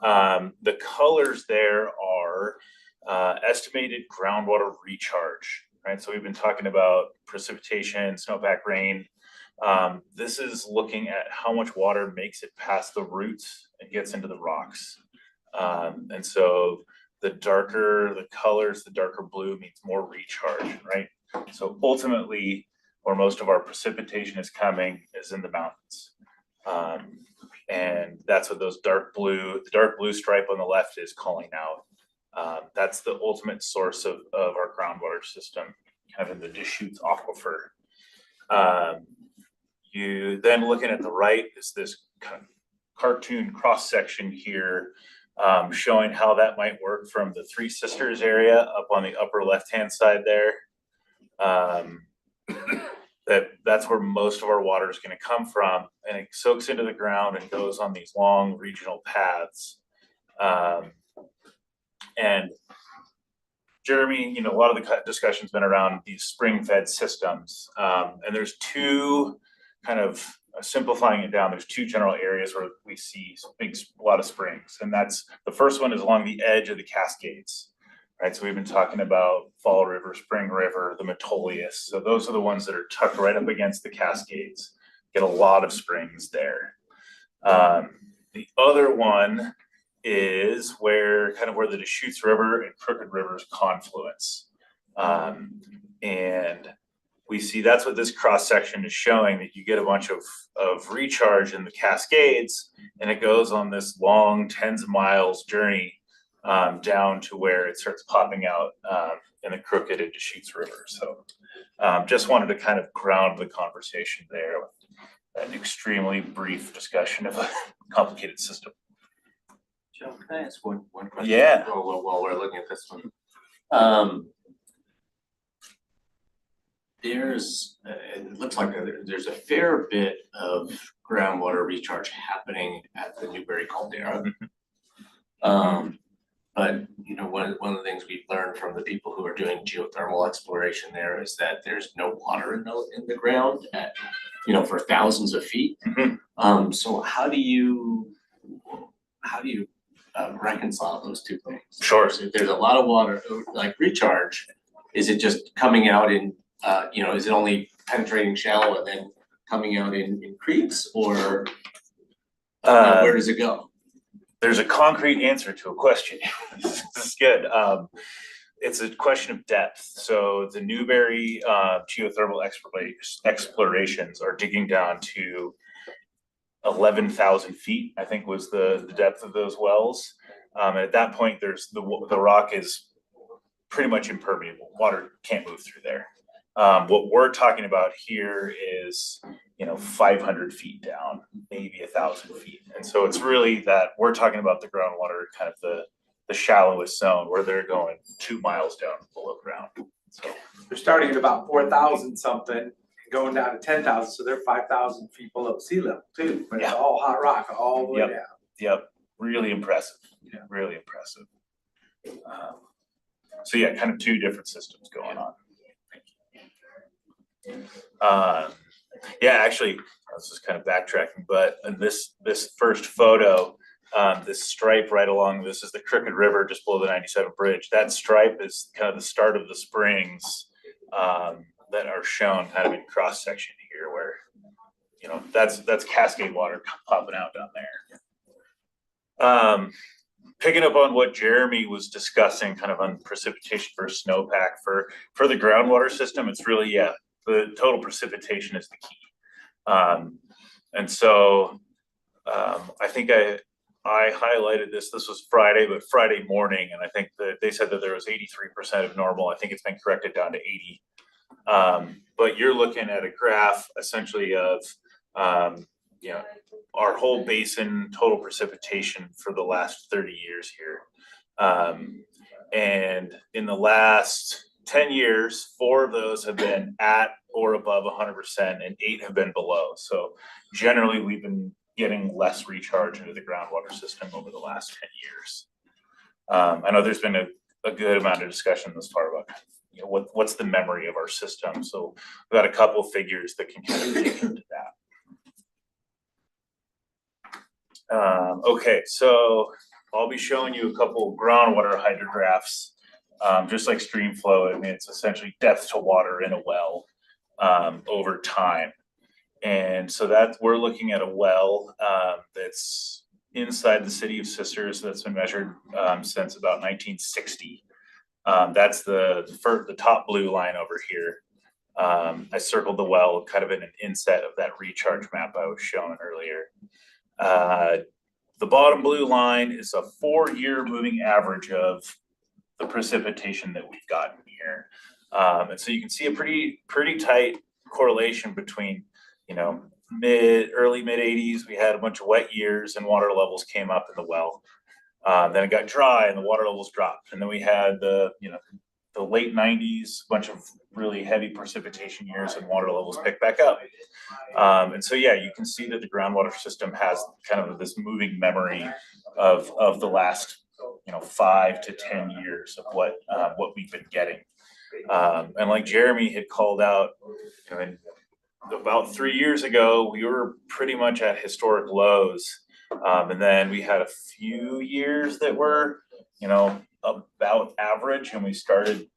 The colors there are estimated groundwater recharge. Right, so we've been talking about precipitation, snowpack, rain. This is looking at how much water makes it past the roots and gets into the rocks. And so the darker the colors, the darker blue means more recharge, right? So ultimately, where most of our precipitation is coming is in the mountains. And that's what the dark blue stripe on the left is calling out. That's the ultimate source of our groundwater system, kind of in the Deschutes aquifer. You then looking at the right is this kind of cartoon cross section here, showing how that might work from the Three Sisters area up on the upper left-hand side there. That's where most of our water is going to come from, and it soaks into the ground and goes on these long regional paths. And Jeremy, a lot of the discussion's been around these spring-fed systems, and there's two, kind of simplifying it down, there's two general areas where we see a lot of springs, and that's the first one is along the edge of the Cascades. Right, so we've been talking about Fall River, Spring River, the Metolius. So those are the ones that are tucked right up against the Cascades. Get a lot of springs there. The other one is where the Deschutes River and Crooked Rivers confluence. And we see that's what this cross section is showing, that you get a bunch of recharge in the Cascades, and it goes on this long tens of miles journey down to where it starts popping out in the Crooked and Deschutes River. So just wanted to kind of ground the conversation there with an extremely brief discussion of a complicated system. Joe, can I ask one question? Yeah. While we're looking at this one. It looks like there's a fair bit of groundwater recharge happening at the Newberry Caldera. But one of the things we've learned from the people who are doing geothermal exploration there is that there's no water in the ground at, for thousands of feet. Mm-hmm. So how do you reconcile those two things? Sure. So if there's a lot of water, like recharge, is it just coming out in, is it only penetrating shallow and then coming out in creeks, or where does it go? There's a concrete answer to a question. This is good. It's a question of depth. So the Newberry geothermal explorations are digging down to 11,000 feet, I think was the depth of those wells. And at that point, there's the rock is pretty much impermeable. Water can't move through there. What we're talking about here is 500 feet down, maybe 1,000 feet. And so it's really that we're talking about the groundwater, kind of the shallowest zone where they're going 2 miles down below ground. So They're starting at about 4,000 something and going down to 10,000, so they're 5,000 feet below sea level too. But it's all hot rock all the way down. Yep, really impressive. Yeah, really impressive. So yeah, kind of two different systems going on. Yeah, actually, I was just kind of backtracking, but in this first photo, this stripe right along, this is the Crooked River just below the 97 bridge. That stripe is kind of the start of the springs that are shown kind of in cross section here, where that's Cascade water popping out down there. Picking up on what Jeremy was discussing, kind of on precipitation versus snowpack for the groundwater system, it's really the total precipitation is the key. And so I think I highlighted this was Friday, but Friday morning, and I think that they said that there was 83% of normal. I think it's been corrected down to 80. But you're looking at a graph essentially of our whole basin total precipitation for the last 30 years here. And in the last 10 years, 4 of those have been at or above 100%, and 8 have been below. So generally, we've been getting less recharge into the groundwater system over the last 10 years. I know there's been a good amount of discussion thus far about what's the memory of our system. So we've got a couple figures that can kind of dig into that. Okay, so I'll be showing you a couple groundwater hydrographs. Just like stream flow, I mean, it's essentially depth to water in a well over time. And so that we're looking at a well that's inside the city of Sisters that's been measured since about 1960. That's the top blue line over here. I circled the well kind of in an inset of that recharge map I was showing earlier. The bottom blue line is a 4-year moving average of the precipitation that we've gotten here. And so you can see a pretty tight correlation between, early mid 80s, we had a bunch of wet years and water levels came up in the well. Then it got dry and the water levels dropped. And then we had the late 90s, a bunch of really heavy precipitation years and water levels picked back up. And so, yeah, you can see that the groundwater system has kind of this moving memory of the last, 5 to 10 years of what we've been getting. And like Jeremy had called out, about 3 years ago, we were pretty much at historic lows. And then we had a few years that were, about average, and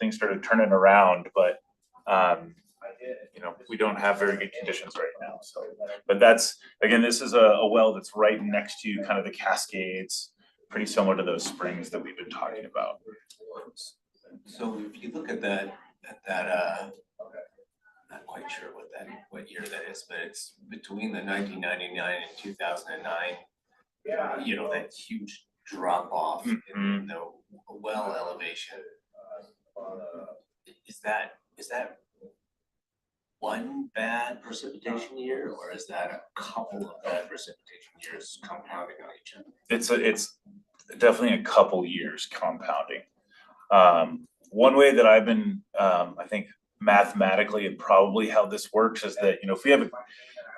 things started turning around, but we don't have very good conditions right now. So, but this is a well that's right next to kind of the Cascades, pretty similar to those springs that we've been talking about. So if you look at that, not quite sure what year that is, but it's between the 1999 and 2009. That huge drop off in the well elevation. Is that one bad precipitation year, or is that a couple of bad precipitation years compounding on each other? It's definitely a couple years compounding. One way that I've been, I think mathematically and probably how this works is that, if we have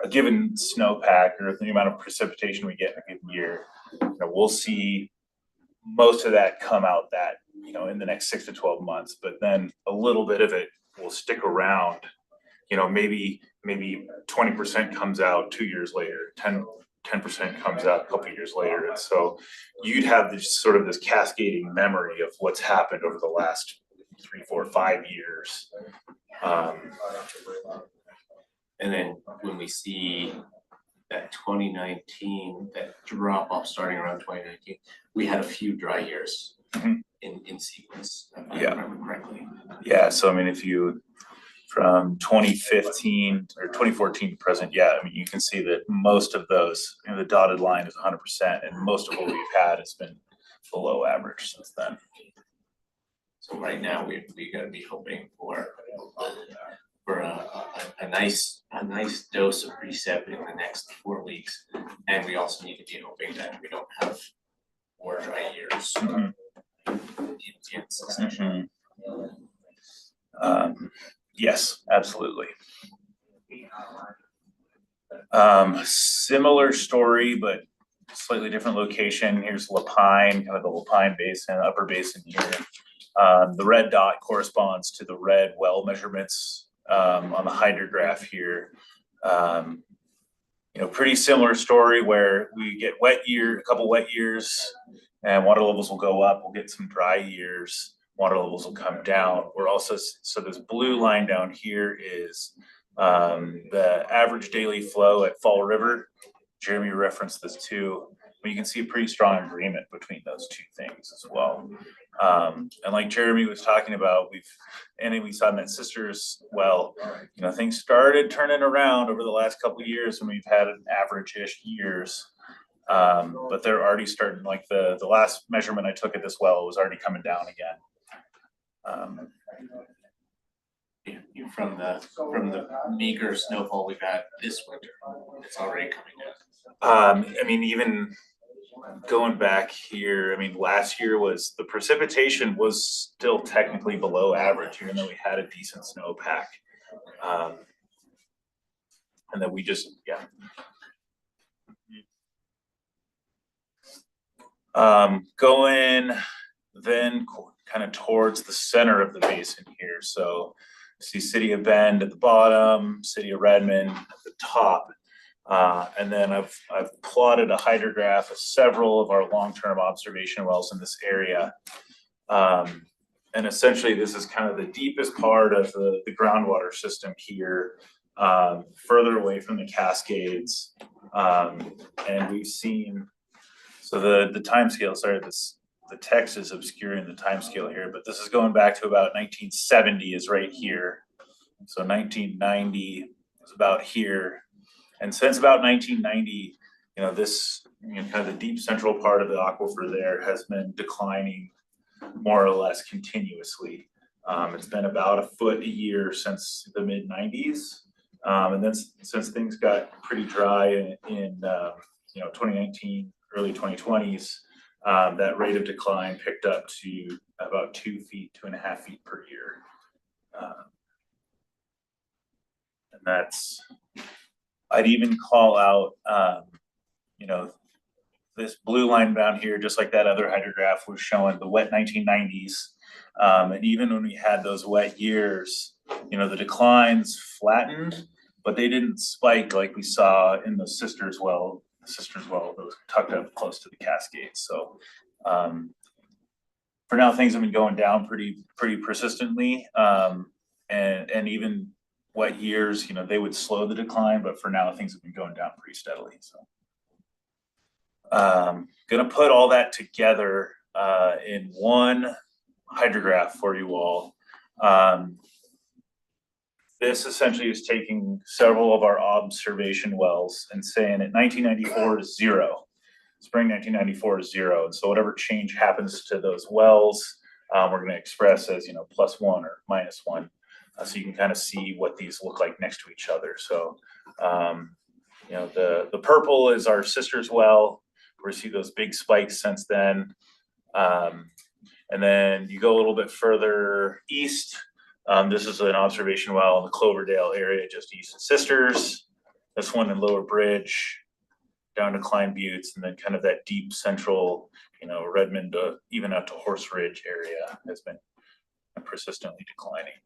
a given snowpack or the amount of precipitation we get in a given year, we'll see most of that come out that, in the next 6 to 12 months, but then a little bit of it will stick around. Maybe 20% comes out 2 years later, 10% comes out a couple of years later. And so you'd have this sort of this cascading memory of what's happened over the last 3, 4, 5 years. And then when we see that 2019, that drop off starting around 2019, we had a few dry years in sequence, if I remember correctly. Yeah, so I mean, if you from 2015 or 2014 to present, you can see that most of those, the dotted line is 100%, and most of what we've had has been below average since then. So right now we gotta be hoping for a nice dose of precip in the next 4 weeks, and we also need to be hoping that we don't have more dry years in succession. Yes, absolutely. Similar story, but slightly different location. Here's Lapine, kind of the Lapine Basin, upper basin here. The red dot corresponds to the red well measurements on the hydrograph here. Pretty similar story where we get a couple wet years, and water levels will go up. We'll get some dry years, water levels will come down. We're also, so this blue line down here is the average daily flow at Fall River. Jeremy referenced this too. But you can see a pretty strong agreement between those two things as well. And like Jeremy was talking about, we saw in that Sisters well, things started turning around over the last couple of years, and we've had an average-ish years. But they're already starting, like the last measurement I took at this well was already coming down again. From the meager snowfall we've had this winter, it's already coming down. Even going back here, last year the precipitation was still technically below average, even though we had a decent snowpack. And then we just, going then kind of towards the center of the basin here. So see City of Bend at the bottom, City of Redmond at the top. And then I've plotted a hydrograph of several of our long-term observation wells in this area. And essentially this is kind of the deepest part of the groundwater system here, further away from the Cascades. And we've seen, so the time scale, the text is obscuring the time scale here, but this is going back to about 1970 is right here. So 1990 was about here. And since about 1990, this, kind of the deep central part of the aquifer there has been declining more or less continuously. It's been about a foot a year since the mid 90s. And then since things got pretty dry in 2019, early 2020s, that rate of decline picked up to about 2 feet, 2.5 feet per year. And that's, I'd even call out, this blue line down here, just like that other hydrograph was showing the wet 1990s. And even when we had those wet years, the declines flattened, but they didn't spike like we saw in the Sisters Well that was tucked up close to the Cascades. So for now, things have been going down pretty persistently. And even wet years, they would slow the decline, but for now, things have been going down pretty steadily. So gonna put all that together in one hydrograph for you all. This essentially is taking several of our observation wells and saying at 1994 is 0. Spring 1994 is 0. And so whatever change happens to those wells, we're going to express as, +1 or -1. So you can kind of see what these look like next to each other. So, the purple is our Sisters Well. We see those big spikes since then. And then you go a little bit further east. This is an observation well in the Cloverdale area, just east of Sisters. This one in Lower Bridge, down to Klein Buttes, and then kind of that deep central, Redmond, even out to Horse Ridge area has been persistently declining.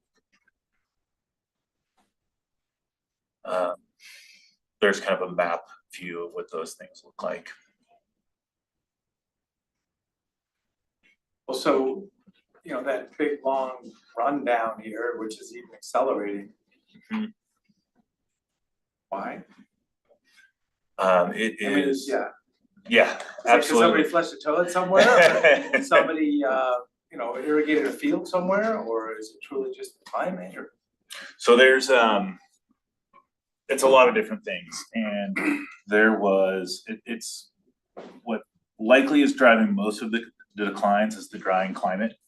There's kind of a map view of what those things look like. Well, so, that big long rundown here, which is even accelerating. Mhm. Why? It I mean, is, yeah. yeah, Is that 'cause absolutely. somebody flushed a toilet somewhere? Or somebody, irrigated a field somewhere, or is it truly just climate or? So there's, it's a lot of different things, and there was, it's what likely is driving most of the declines is the drying climate.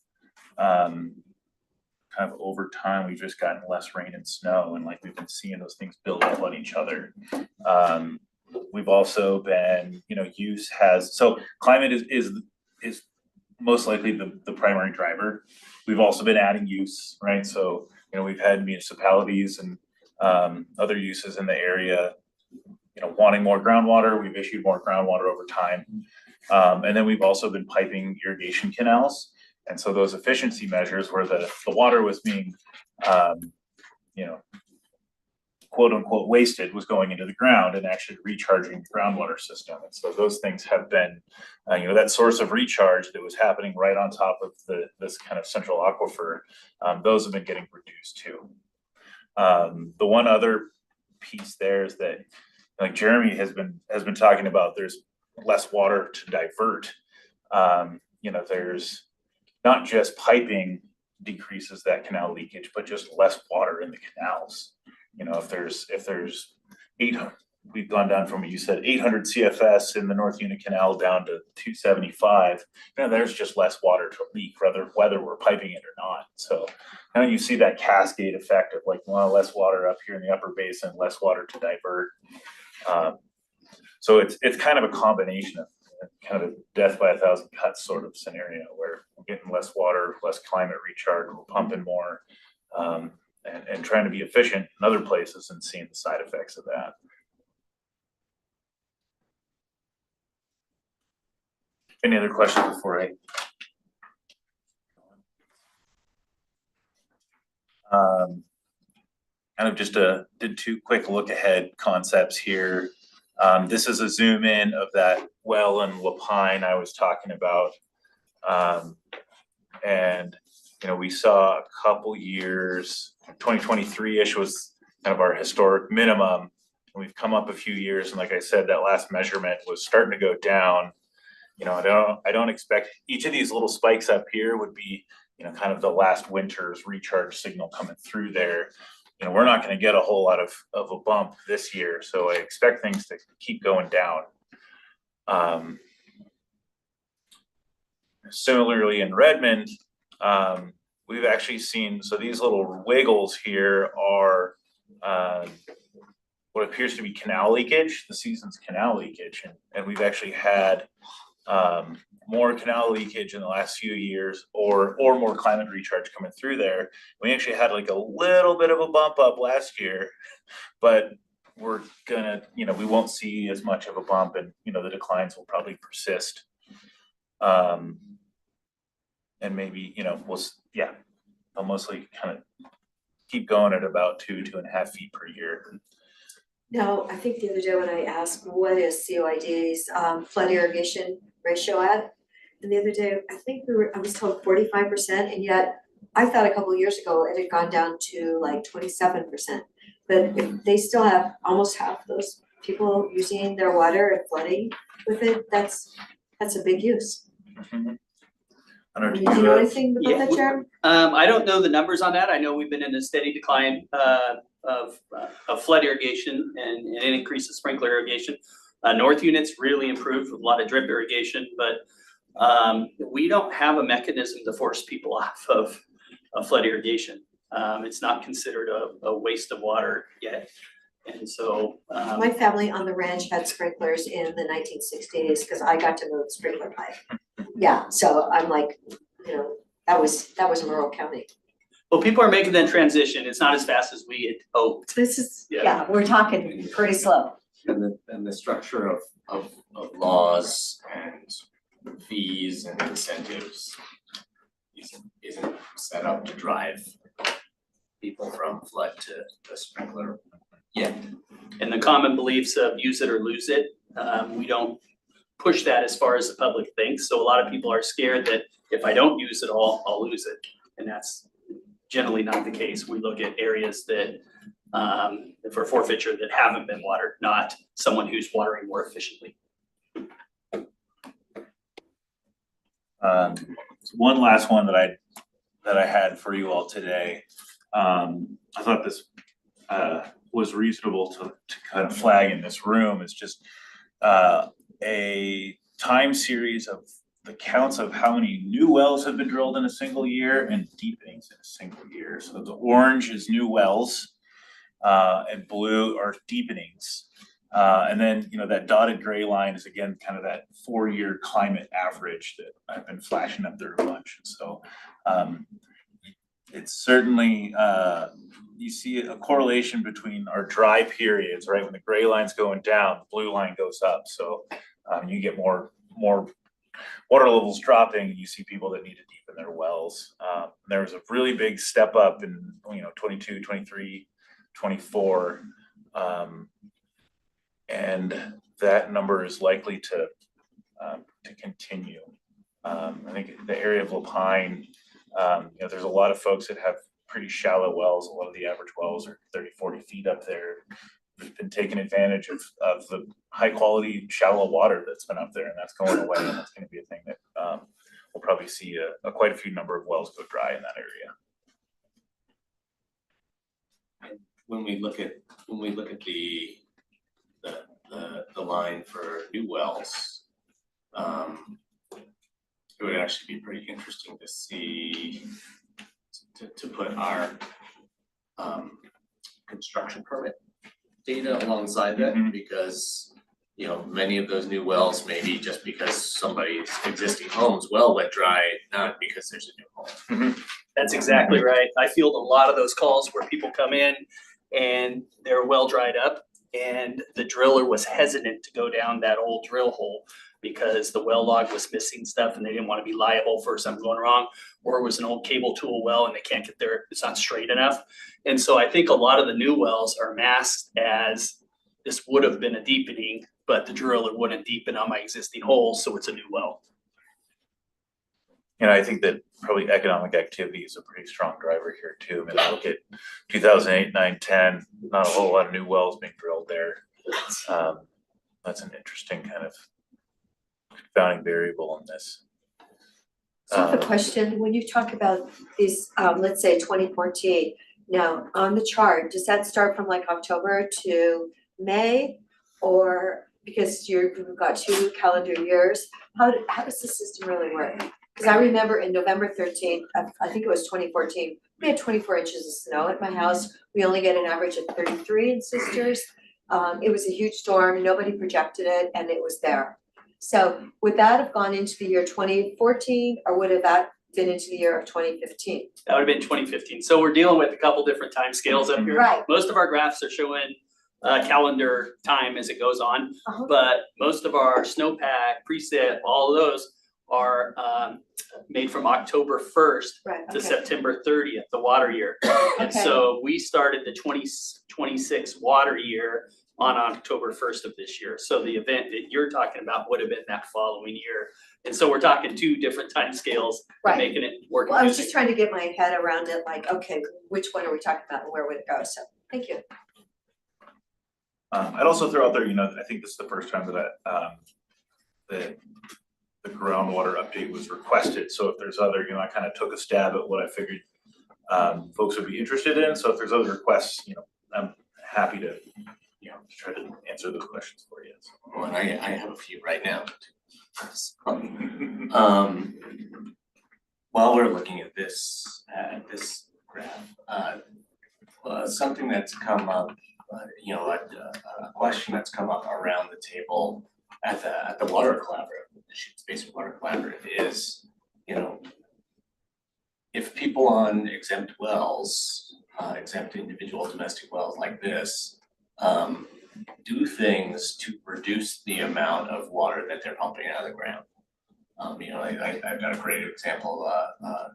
Kind of over time, we've just gotten less rain and snow, and like we've been seeing those things build up on each other. We've also been, use has, so climate is most likely the primary driver. We've also been adding use, right? So, we've had municipalities and other uses in the area, wanting more groundwater. We've issued more groundwater over time. And then we've also been piping irrigation canals. And so those efficiency measures where the water was being, quote unquote wasted was going into the ground and actually recharging the groundwater system. And so those things have been, that source of recharge that was happening right on top of this kind of central aquifer, those have been getting reduced too. The one other piece there is that, like Jeremy has been talking about, there's less water to divert. There's not just piping decreases that canal leakage, but just less water in the canals. If there's 800, we've gone down from what you said, 800 CFS in the North Unit Canal down to 275. There's just less water to leak, whether we're piping it or not. So now you see that cascade effect of like, less water up here in the upper basin, less water to divert. So it's kind of a combination of kind of a death by 1,000 cuts sort of scenario where we're getting less water, less climate recharge, we're pumping more, and trying to be efficient in other places and seeing the side effects of that. Any other questions before I? Kind of just did 2 quick look ahead concepts here. This is a zoom in of that well in Lapine I was talking about. And, we saw a couple years, 2023-ish was kind of our historic minimum. We've come up a few years, and like I said, that last measurement was starting to go down. I don't expect each of these little spikes up here would be, kind of the last winter's recharge signal coming through there. you know, we're not gonna get a whole lot of a bump this year, so I expect things to keep going down. Similarly in Redmond, we've actually seen, so these little wiggles here are what appears to be canal leakage, the season's canal leakage, and we've actually had more canal leakage in the last few years, or more climate recharge coming through there. We actually had like a little bit of a bump up last year, but we're gonna, you know, we won't see as much of a bump, and you know, the declines will probably persist. And maybe, you know, they'll mostly kind of keep going at about 2.5 feet per year. Now, I think the other day when I asked what is COID's flood irrigation ratio at? And the other day, I was told 45%, and yet I thought a couple of years ago it had gone down to like 27%. But if they still have almost half those people using their water and flooding with it, that's a big use. I don't Do know, you know anything about Yeah, that, Jeremy? I don't know the numbers on that. I know we've been in a steady decline of flood irrigation and an increase of sprinkler irrigation. North units really improved with a lot of drip irrigation, but we don't have a mechanism to force people off of flood irrigation. It's not considered a waste of water yet. And so My family on the ranch had sprinklers in the 1960s because I got to move sprinkler pipe. Yeah, so I'm like, you know, that was a rural county. well, people are making that transition. It's not as fast as we had hoped. This is, Yeah. yeah, we're talking pretty slow. And the structure of laws and fees and incentives isn't set up to drive people from flood to sprinkler yet. And the common beliefs of use it or lose it, we don't push that as far as the public thinks. So a lot of people are scared that if I don't use it all, I'll lose it. And that's generally not the case. We look at areas that for forfeiture that haven't been watered, not someone who's watering more efficiently. One last one that I had for you all today. I thought this was reasonable to kind of flag in this room. Is just a time series of the counts of how many new wells have been drilled in a single year and deepenings in a single year. So the orange is new wells, and blue are deepenings. And then, you know, that dotted gray line is again kind of that 4-year climate average that I've been flashing up there a bunch. So it's certainly, you see a correlation between our dry periods, right? When the gray line's going down, the blue line goes up. So you get more water levels dropping. You see people that need to deepen their wells. There was a really big step up in, you know, 22, 23, 24. And that number is likely to continue. I think the area of Lapine, you know, there's a lot of folks that have pretty shallow wells. A lot of the average wells are 30, 40 feet up there. We've been taking advantage of the high quality shallow water that's been up there, and that's going away, and that's going to be a thing that we'll probably see quite a few number of wells go dry in that area. When we look at the line for new wells, it would actually be pretty interesting to see, to put our construction permit data alongside that, because, you know, many of those new wells may be just because somebody's existing home's well went dry, not because there's a new home. That's exactly right. I field a lot of those calls where people come in and they're well dried up, and the driller was hesitant to go down that old drill hole because the well log was missing stuff and they didn't want to be liable for something going wrong, or it was an old cable tool well and they can't get there, it's not straight enough. And so I think a lot of the new wells are masked as this would have been a deepening, but the driller wouldn't deepen on my existing hole, so it's a new well. And I think that probably economic activity is a pretty strong driver here too. I mean, I look at 2008, 9, 10, not a whole lot of new wells being drilled there. That's an interesting kind of confounding variable in this. So I have a question, when you talk about these, let's say 2014, Now, on the chart, does that start from like October to May? Or because you've got 2 calendar years, how does the system really work? Cause I remember in November 13th, I think it was 2014, we had 24 inches of snow at my house. We only get an average of 33 in Sisters. It was a huge storm, nobody projected it, and it was there. So would that have gone into the year 2014, or would have that been into the year of 2015? That would have been 2015. So we're dealing with a couple different timescales up here. Right. Most of our graphs are showing calendar time as it goes on, Uh-huh. but most of our snowpack, precip, all of those are made from October 1st Right, to okay. September 30th, the water year. And Okay. so we started the 2026 water year on October 1st of this year. So the event that you're talking about would have been that following year. And so we're talking 2 different timescales, Right. making it work. Well, I was just trying to get my head around it, like, okay, which one are we talking about and where would it go? So, thank you. I'd also throw out there, I think this is the first time that the groundwater update was requested. So if there's other, I kind of took a stab at what I figured folks would be interested in. So if there's other requests, I'm happy to, try to answer those questions for you. Well, and I have a few right now. While we're looking at this graph, something that's come up, a question that's come up around the table at the Water Collaborative, the Deschutes Basin Water Collaborative is, if people on exempt wells, exempt individual domestic wells like this, do things to reduce the amount of water that they're pumping out of the ground. I've got a great example, a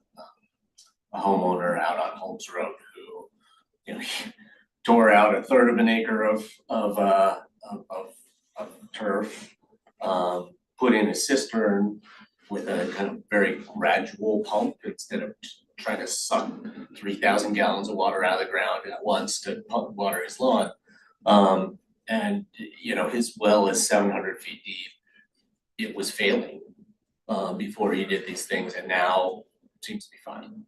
homeowner out on Holmes Road who, he tore out 1/3 of an acre of turf, put in a cistern with a kind of very gradual pump instead of trying to suck 3,000 gallons of water out of the ground at once to pump water his lawn. And his well is 700 feet deep. It was failing before he did these things, and now it seems to be fine.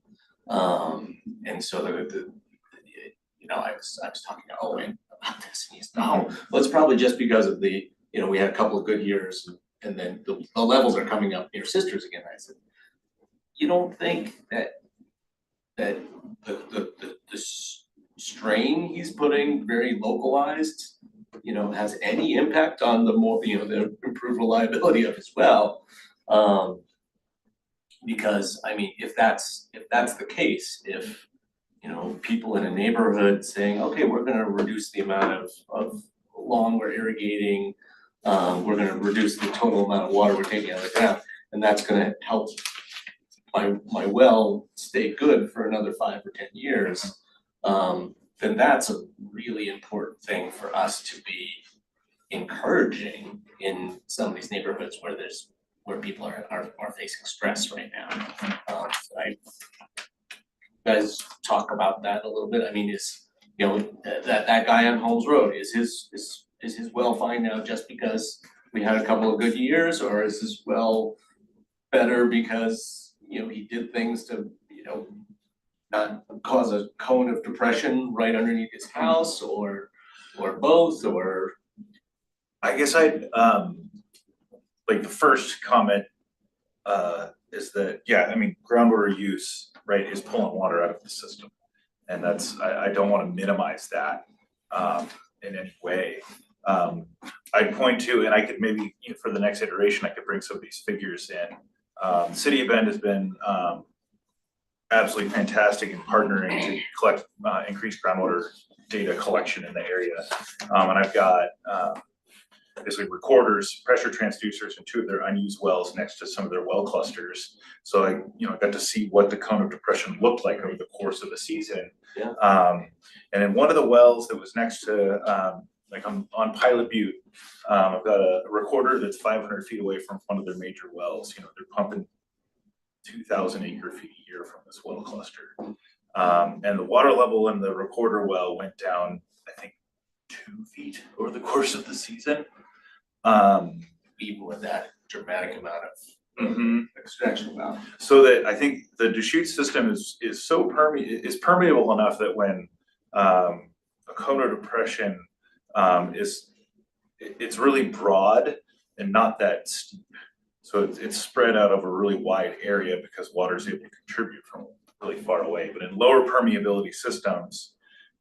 And so I was talking to Owen about this, and he's, well, it's probably just because of we had a couple of good years, and then the levels are coming up near Sisters again. I said, you don't think that the strain he's putting, very localized, has any impact on the improved reliability of his well? Because if that's the case, if people in a neighborhood saying, okay, we're gonna reduce the amount of lawn we're irrigating, we're gonna reduce the total amount of water we're taking out of the ground, and that's gonna help my well stay good for another 5 or 10 years, then that's a really important thing for us to be encouraging in some of these neighborhoods where people are facing stress right now. Guys talk about that a little bit. That guy on Holmes Road, is his well fine now just because we had a couple of good years, or is his well better because he did things to not cause a cone of depression right underneath his house, or both, or? I guess I'd, the first comment is that, groundwater use, right, is pulling water out of the system. And that's, I don't wanna minimize that in any way. I'd point to, and I could maybe, for the next iteration, I could bring some of these figures in. City of Bend has been absolutely fantastic in partnering to collect increased groundwater data collection in the area. And I've got basically recorders, pressure transducers, and 2 of their unused wells next to some of their well clusters. So I got to see what the cone of depression looked like over the course of the season. Yeah. And in one of the wells that was next to, on Pilot Butte, I've got a recorder that's 500 feet away from one of their major wells. They're pumping 2,000 acre feet a year from this well cluster. And the water level in the recorder well went down, I think, 2 feet over the course of the season. Even with that dramatic amount of extraction valve. So that I think the Deschutes system is so permeable enough that when a cone of depression it's really broad and not that steep. So it's spread out over a really wide area because water is able to contribute from really far away. But in lower permeability systems,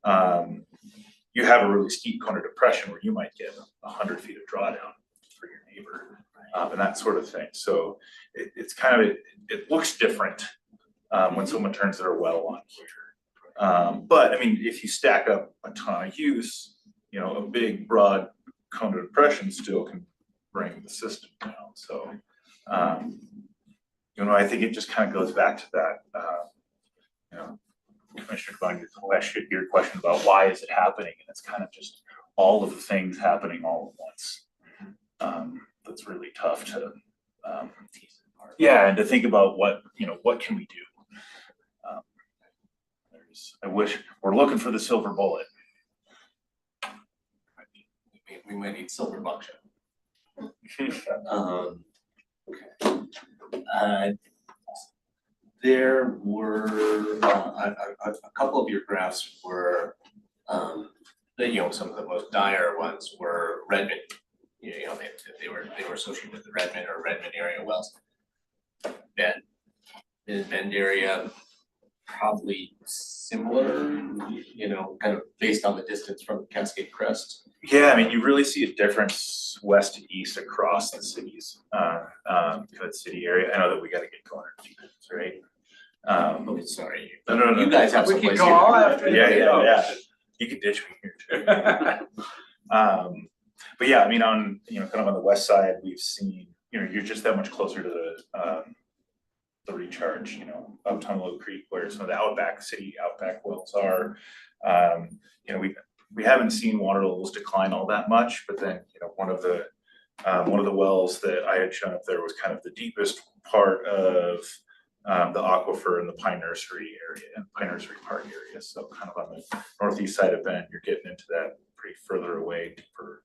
you have a really steep cone of depression where you might get 100 feet of drawdown for your neighbor, and that sort of thing. So it's kind of, it looks different when someone turns their well on here. But I mean, if you stack up a ton of use, you know, a big broad cone of depression still can bring the system down. So, you know, I think it just kind of goes back to that, you know, Commissioner Devine, your question about why is it happening, and it's kind of just all of the things happening all at once. That's really tough to tease apart. Yeah, and to think about what, you know, what can we do? I wish we're looking for the silver bullet. We might need silver buckshot. There were a couple of your graphs were, you know, some of the most dire ones were Redmond. You know, they were associated with the Redmond or Redmond area wells. Bend, in Bend area, probably similar, you know, kind of based on the distance from the Cascade Crest. Yeah, I mean, you really see a difference west to east across the cities, kind of city area. I know that we got to get going in a few minutes, right? Oh, sorry. No. You guys have We some can place go here. all after. Yeah. You could ditch me here too. But yeah, I mean, on, you know, kind of on the west side, we've seen, you know, you're just that much closer to the recharge, you know, up Tunnel Creek, where some of the city outback wells are. You know, we haven't seen water levels decline all that much, but then, you know, one of the wells that I had shown up there was kind of the deepest part of the aquifer in the Pine Nursery area and Pine Nursery Park area. So kind of on the northeast side of Bend, you're getting into that pretty further away, deeper,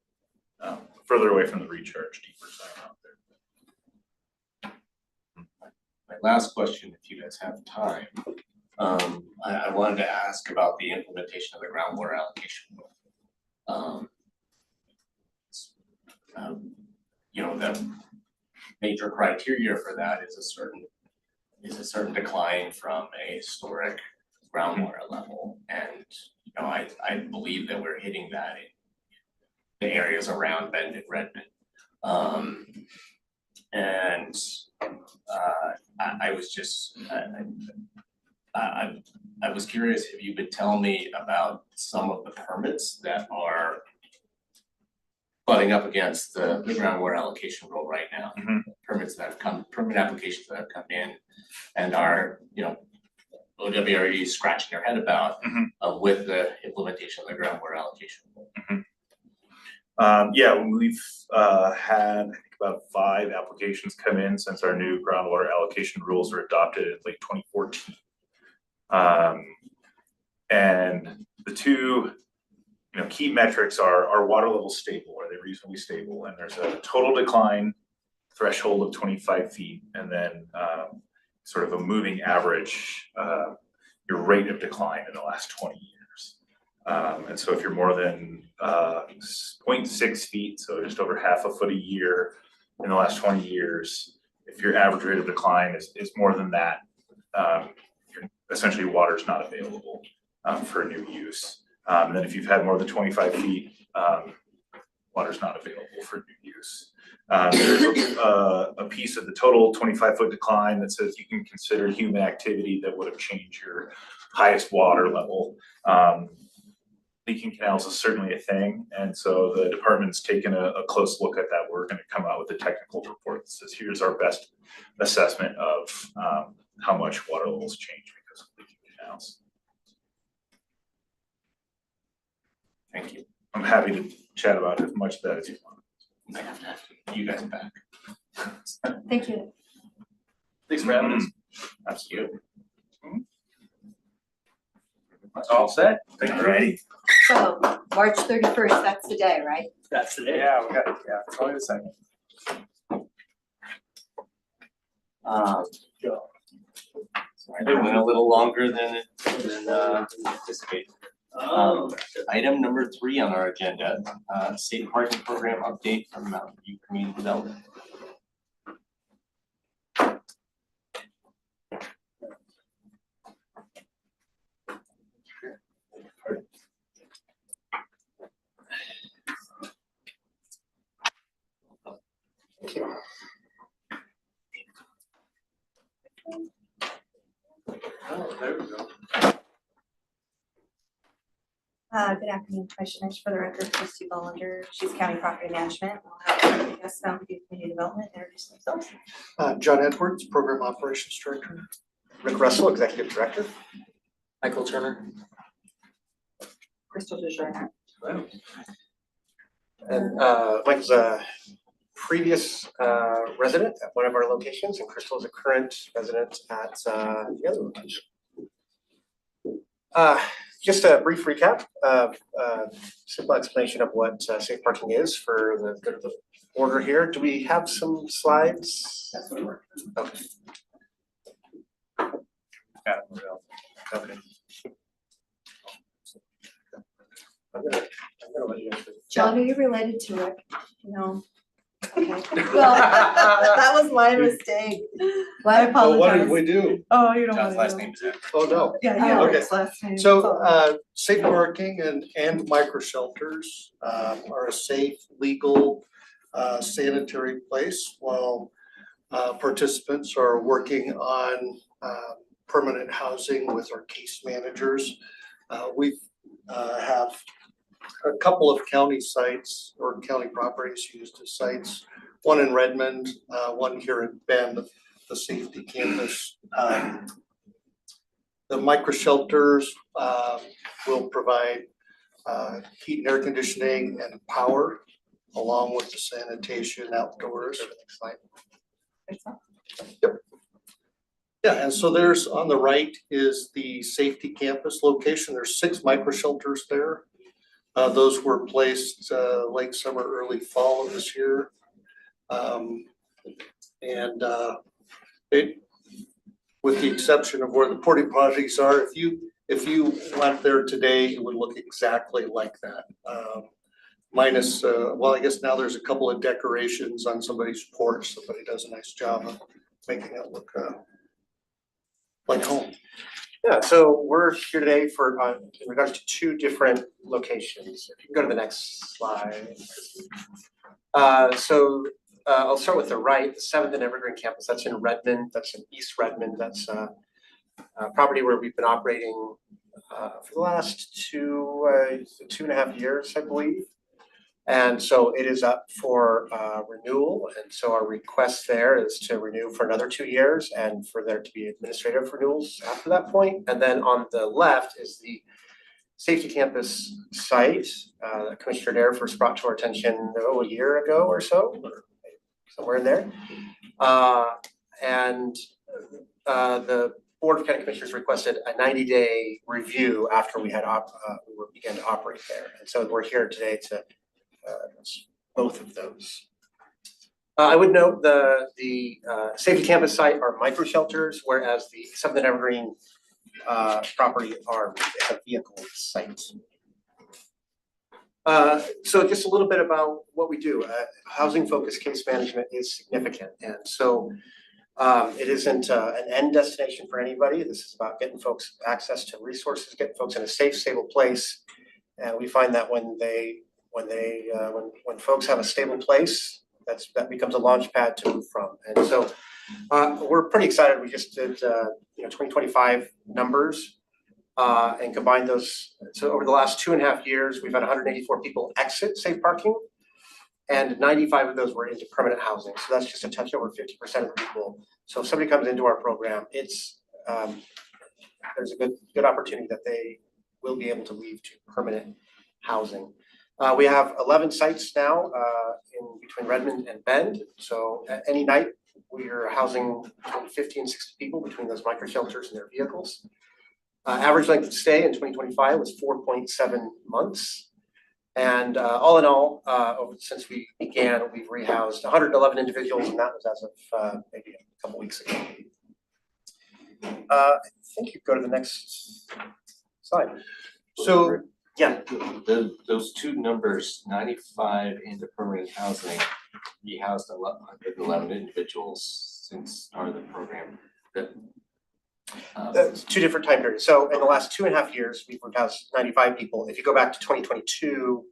further away from the recharge, deeper side out there. My last question, if you guys have time, I wanted to ask about the implementation of the groundwater allocation rule. You know, the major criteria for that is a certain decline from a historic groundwater level, and you know, I believe that we're hitting that in the areas around Bend and Redmond. And I was just I was curious if you could tell me about some of the permits that are butting up against the groundwater allocation rule right now. Permit applications that have come in and are, you know, OWRE scratching their head about with the implementation of the groundwater allocation rule. Yeah, we've had, I think, about 5 applications come in since our new groundwater allocation rules were adopted in late 2014. And the two, you know, key metrics are water level stable? Are they reasonably stable? And there's a total decline threshold of 25 feet, and then sort of a moving average, your rate of decline in the last 20 years. And so if you're more than 0.6 feet, so just over half a foot a year in the last 20 years, if your average rate of decline is more than that, essentially water is not available for new use. And then if you've had more than 25 feet, water is not available for new use. There's a piece of the total 25-foot decline that says you can consider human activity that would have changed your highest water level. Leaking canals is certainly a thing, and so the department's taken a close look at that. We're going to come out with a technical report that says here's our best assessment of how much water levels change because of leaking canals. Thank you. I'm happy to chat about as much of that as you want. I have to have you guys back. Thank you. Thanks for having us. Absolutely. That's all set. Alrighty. So, March 31st, that's the day, right? That's today. Yeah, we got it. Yeah, it's only the second. Sorry, that went a little longer than anticipated. Item number 3 on our agenda, safe parking program update from Mountain View Community Development. Oh, there we go. Good afternoon, Commissioners. For the record, Christy Bollander, she's County Property Management. We'll have Yes Mountain View Community Development introduce themselves. John Edwards, Program Operations Director. Rick Russell, Executive Director. Michael Turner. Crystal DeJourner. And Michael's a previous resident at one of our locations, and Crystal is a current resident at the other location. Just a brief recap of simple explanation of what safe parking is for the good of the order here. Do we have some slides? Okay. Okay. I'm gonna let you guys. John, are you related to Rick? No. Okay, well, that was my mistake. Well, I apologize. What did we do? Oh, you don't John's want last to know. name is Ed. Oh, no. Yeah, yeah, Okay. Rick's last name. So, safe parking and micro shelters are a safe, legal, sanitary place while participants are working on permanent housing with our case managers. We have a couple of county sites or county properties used as sites, one in Redmond, one here in Bend, the safety campus. The micro shelters will provide heat and air conditioning and power along with the sanitation outdoors. Yep. Yeah, and so there's on the right is the safety campus location. There's 6 micro shelters there. Those were placed late summer, early fall of this year. It, with the exception of where the porta potties are, if you went there today, it would look exactly like that. Minus, well, I guess now there's a couple of decorations on somebody's porch. Somebody does a nice job of making it look like home. Yeah, so we're here today for in regards to 2 different locations. If you can go to the next slide. I'll start with the right, the 7th and Evergreen campus. That's in Redmond. That's in East Redmond. That's a property where we've been operating for the last 2.5 years, I believe. And so it is up for renewal. And so our request there is to renew for another 2 years and for there to be administrative renewals after that point. And then on the left is the safety campus site that Commissioner Dare first brought to our attention a year ago or so, or somewhere in there. The Board of County Commissioners requested a 90-day review after we had began to operate there. And so we're here today to both of those. I would note the safety campus site are micro shelters, whereas the 7th and Evergreen property are a vehicle site. So just a little bit about what we do. Housing focused case management is significant, and so it isn't an end destination for anybody. This is about getting folks access to resources, getting folks in a safe, stable place. And we find that when folks have a stable place, that becomes a launch pad to move from. And so we're pretty excited. We just did 2025 numbers and combined those. So over the last 2.5 years, we've had 184 people exit safe parking, and 95 of those were into permanent housing. So that's just a touch over 50% of the people. So if somebody comes into our program, it's there's a good opportunity that they will be able to leave to permanent housing. We have 11 sites now in between Redmond and Bend. So at any night, we are housing between 50 and 60 people between those micro shelters and their vehicles. Average length of stay in 2025 was 4.7 months. And all in all, since we began, we've rehoused 111 individuals, and that was as of maybe a couple weeks ago. I think you go to the next slide. So, yeah. Those two numbers, 95 into permanent housing, we housed 111 individuals since start of the program. That's two different time periods. So in the last 2.5 years, we've housed 95 people. If you go back to 2022,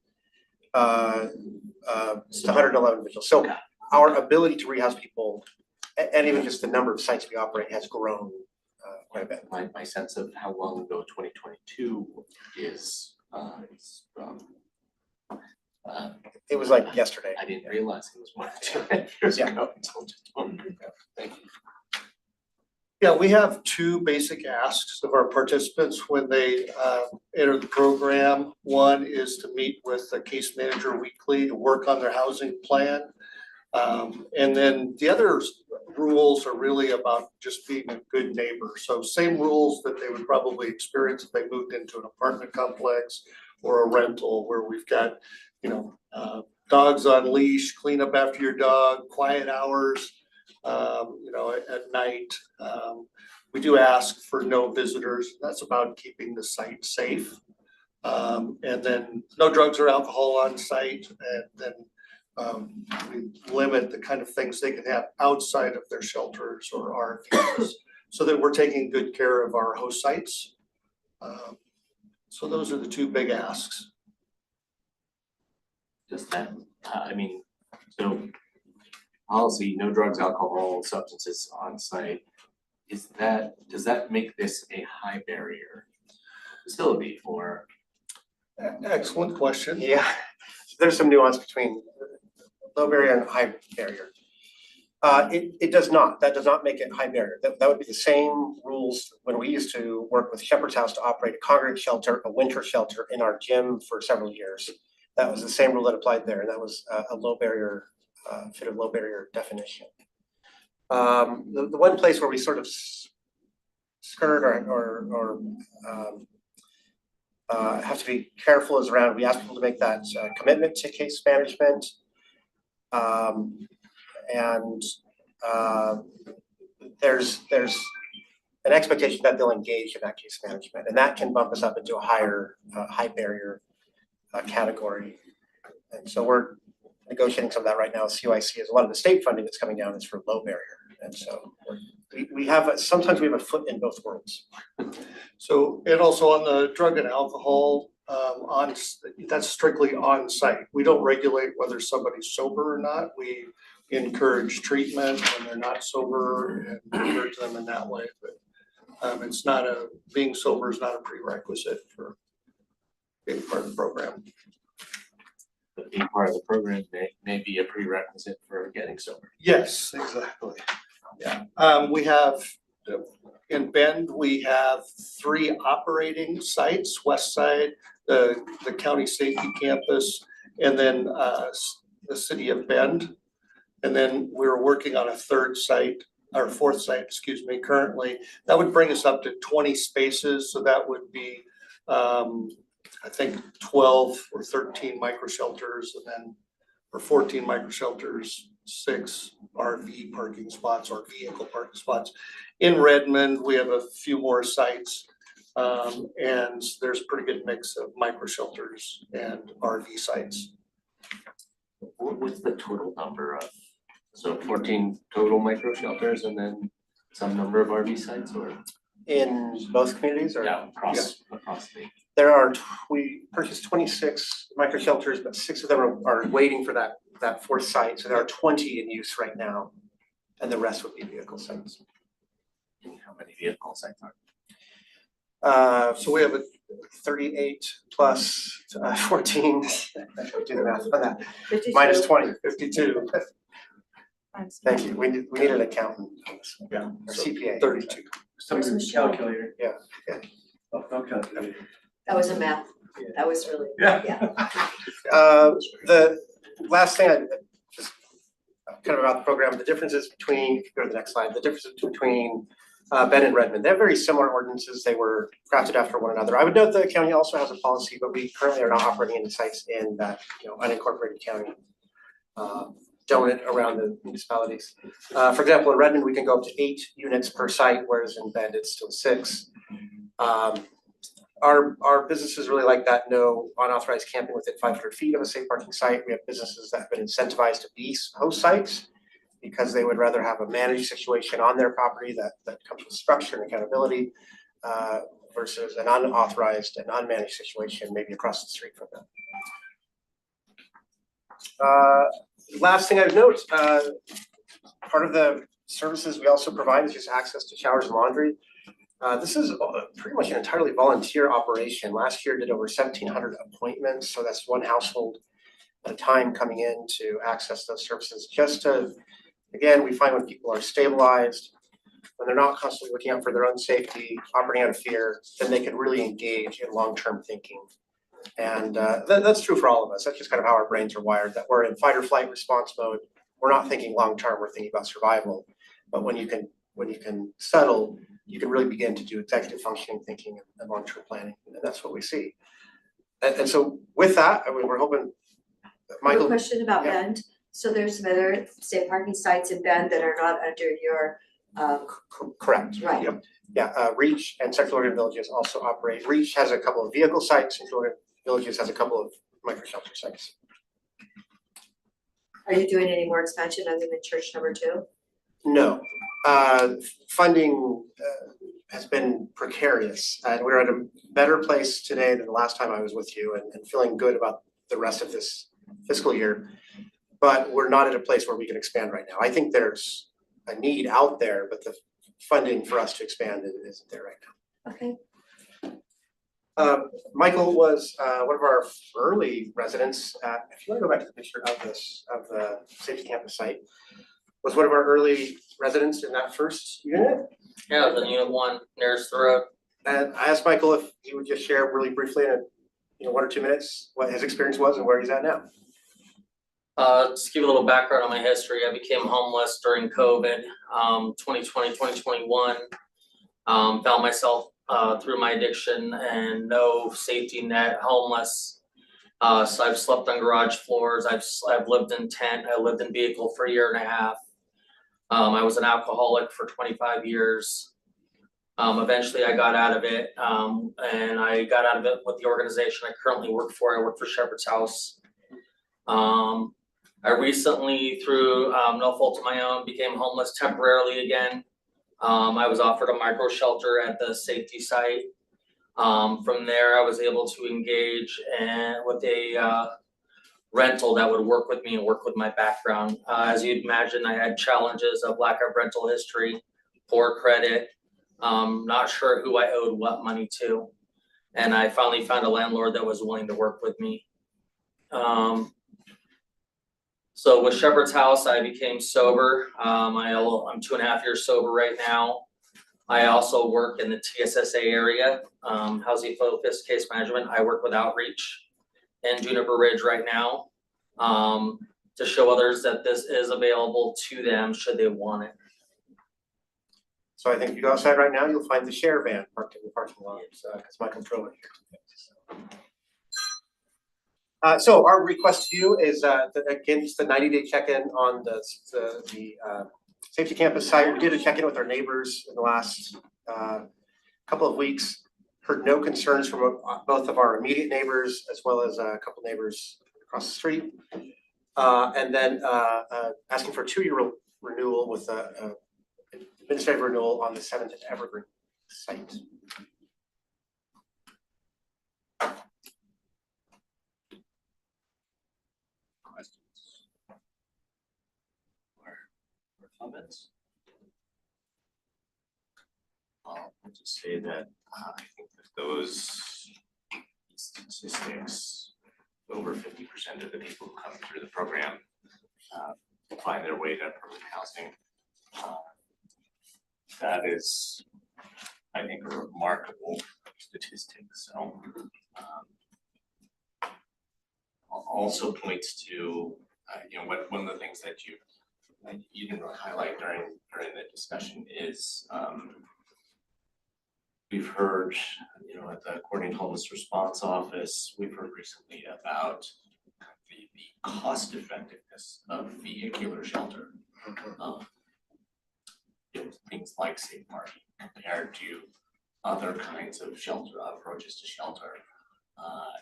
it's 111 individuals. So our ability to rehouse people, and even just the number of sites we operate, has grown quite a bit. My sense of how long ago 2022 is, It was like yesterday. I didn't realize it was more than 2 years Yeah. ago until just a moment ago. Thank you. Yeah, we have two basic asks of our participants when they enter the program. One is to meet with the case manager weekly to work on their housing plan. And then the other rules are really about just being a good neighbor. So same rules that they would probably experience if they moved into an apartment complex or a rental where we've got, dogs on leash, clean up after your dog, quiet hours. At night, we do ask for no visitors. That's about keeping the site safe. And then no drugs or alcohol on site. And then we limit the kind of things they can have outside of their shelters or RVs so that we're taking good care of our host sites. So those are the two big asks. Just that, so policy, no drugs, alcohol, substances on site. Does that make this a high barrier facility for? Excellent question. Yeah, there's some nuance between low barrier and high barrier. It does not. That does not make it high barrier. That would be the same rules when we used to work with Shepherd's House to operate a congregate shelter, a winter shelter in our gym for several years. That was the same rule that applied there, and that was a low barrier, fit of low barrier definition. The one place where we sort of skirt or have to be careful is around, we ask people to make that commitment to case management. There's an expectation that they'll engage in that case management, and that can bump us up into a higher high barrier category. And so we're negotiating some of that right now with CYC, as a lot of the state funding that's coming down is for low barrier. And so we have, sometimes we have a foot in both worlds. So, and also on the drug and alcohol, that's strictly on site. We don't regulate whether somebody's sober or not. We encourage treatment when they're not sober and encourage them in that way. But it's not being sober is not a prerequisite for being part of the program. But being part of the program may be a prerequisite for getting sober. Yes, exactly. Yeah, we have in Bend, we have 3 operating sites: West Side, the county safety campus, and then the city of Bend. And then we're working on a 4th site, currently. That would bring us up to 20 spaces. So that would be, I think 12 or 13 micro shelters, and then or 14 micro shelters, 6 RV parking spots or vehicle parking spots. In Redmond, we have a few more sites, and there's a pretty good mix of micro shelters and RV sites. What's the total number of, so 14 total micro shelters and then some number of RV sites, or? In both communities, or? Yeah, across the. There are, we purchased 26 micro shelters, but 6 of them are waiting for that 4th site. So there are 20 in use right now, and the rest would be vehicle sites. And how many vehicle sites are? So we have a 38 plus 14, I should do the math on that, 52. minus 20, 52. Thank you, we need an accountant on this, Yeah, or CPA. 32. Where's Michelle? Calculator. Yeah, okay. Oh, no calculator. That was a math. That was really, Yeah. The last thing, just kind of about the program, the differences between, if you go to the next slide, the differences between Bend and Redmond. They have very similar ordinances. They were crafted after one another. I would note that the county also has a policy, but we currently are not operating any sites in that, unincorporated county donut around the municipalities. For example, in Redmond, we can go up to 8 units per site, whereas in Bend, it's still 6. Our businesses really like that, no unauthorized camping within 500 feet of a safe parking site. We have businesses that have been incentivized to be host sites because they would rather have a managed situation on their property that comes with structure and accountability versus an unauthorized and unmanaged situation maybe across the street from them. Last thing I'd note, part of the services we also provide is just access to showers and laundry. This is pretty much an entirely volunteer operation. Last year did over 1,700 appointments, so that's one household at a time coming in to access those services. Just to, again, we find when people are stabilized, when they're not constantly looking out for their own safety, operating out of fear, then they can really engage in long-term thinking. And that's true for all of us. That's just kind of how our brains are wired, that we're in fight or flight response mode. We're not thinking long-term, we're thinking about survival. But when you can settle, you can really begin to do executive functioning thinking and long-term planning, and that's what we see. And so with that, I mean, we're hoping, I have a Michael. question about Yeah. Bend. So there's some other safe parking sites in Bend that are not under your, Correct. Right. Yep. Yeah, Reach and Central Oregon Villages also operate. Reach has a couple of vehicle sites, Central Oregon Villages has a couple of micro shelter sites. are you doing any more expansion other than church number 2? No, funding has been precarious, and we're at a better place today than the last time I was with you, and feeling good about the rest of this fiscal year. But we're not at a place where we can expand right now. I think there's a need out there, but the funding for us to expand isn't there right now. Okay. Michael was one of our early residents. If you want to go back to the picture of the safety campus site, was one of our early residents in that first unit. Yeah, it was in unit 1 nearest the road. And I asked Michael if he would just share really briefly in 1 or 2 minutes what his experience was and where he's at now. Just to give you a little background on my history, I became homeless during COVID, 2020, 2021. Found myself through my addiction and no safety net, homeless. So I've slept on garage floors, I've lived in tent, I lived in vehicle for 1.5 years. I was an alcoholic for 25 years. Eventually I got out of it, and I got out of it with the organization I currently work for. I work for Shepherd's House. I recently, through no fault of my own, became homeless temporarily again. I was offered a micro shelter at the safety site. From there, I was able to engage with a rental that would work with me and work with my background. As you'd imagine, I had challenges of lack of rental history, poor credit, not sure who I owed what money to. And I finally found a landlord that was willing to work with me. So with Shepherd's House, I became sober. I'm 2.5 years sober right now. I also work in the TSSA area, housing focused case management. I work with Outreach in Juniper Ridge right now, to show others that this is available to them should they want it. So I think if you go outside right now, you'll find the share van parked in the parking lot, because Michael drove it here. So our request to you is that again, just a 90-day check-in on the safety campus site. We did a check-in with our neighbors in the last couple of weeks. Heard no concerns from both of our immediate neighbors as well as a couple neighbors across the street. And then asking for a 2-year renewal with a administrative renewal on the 7th and Evergreen site. Questions? Or comments? I'll just say that I think that those statistics, over 50% of the people who come through the program find their way to permanent housing. That is, I think, a remarkable statistic. So also points to one of the things that you didn't really highlight during the discussion is we've heard, you know, at the Coordinated Homeless Response Office, we've heard recently about the cost effectiveness of vehicular shelter. You know, things like safe parking compared to other kinds of shelter, approaches to shelter.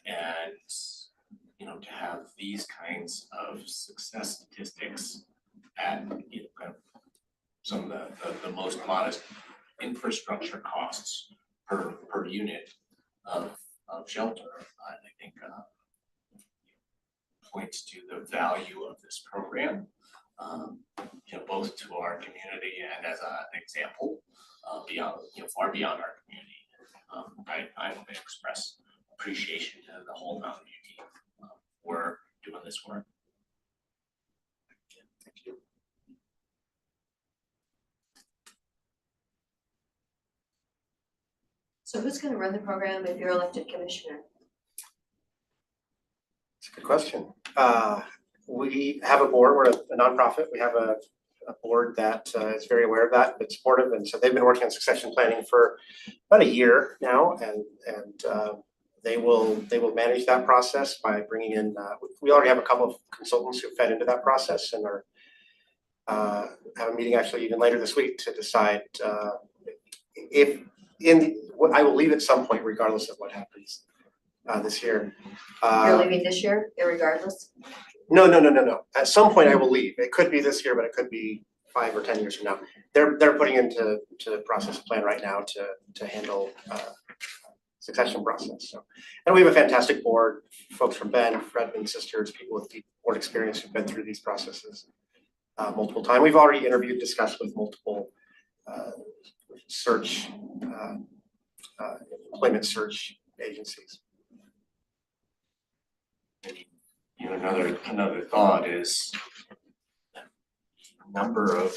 And, you know, to have these kinds of success statistics at, you know, kind of some of the most modest infrastructure costs per unit of shelter, I think points to the value of this program, you know, both to our community and as an example, beyond, you know, far beyond our community. I want to express appreciation to the whole Mountain View team for doing this work. Thank you. So who's gonna run the program if you're elected commissioner? It's a good question. We have a board, we're a nonprofit, we have a board that is very aware of that, but supportive, and so they've been working on succession planning for about a year now, and they will manage that process by bringing in, we already have a couple of consultants who fed into that process and are have a meeting actually even later this week to decide if I will leave at some point regardless of what happens this year. You're leaving this year, irregardless? No. At some point I will leave. It could be this year, but it could be 5 or 10 years from now. They're putting into the process plan right now to handle succession process. So, and we have a fantastic board, folks from Ben, Fredman Sisters, people with deep board experience who've been through these processes multiple times. We've already interviewed, discussed with multiple search employment search agencies. You know, another thought is the number of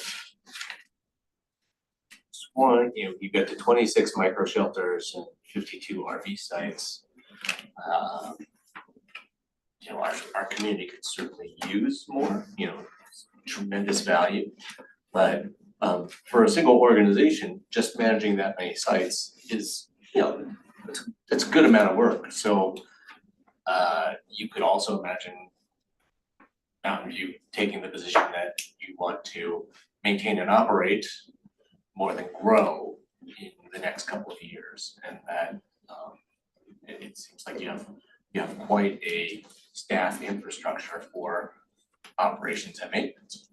one, you know, you've got the 26 micro shelters and 52 RV sites. You know, our community could certainly use more, you know, tremendous value. But for a single organization, just managing that many sites is, you know, it's a good amount of work. So you could also imagine Mountain View taking the position that you want to maintain and operate more than grow in the next couple of years, and that it seems like you have quite a staff infrastructure for operations and maintenance.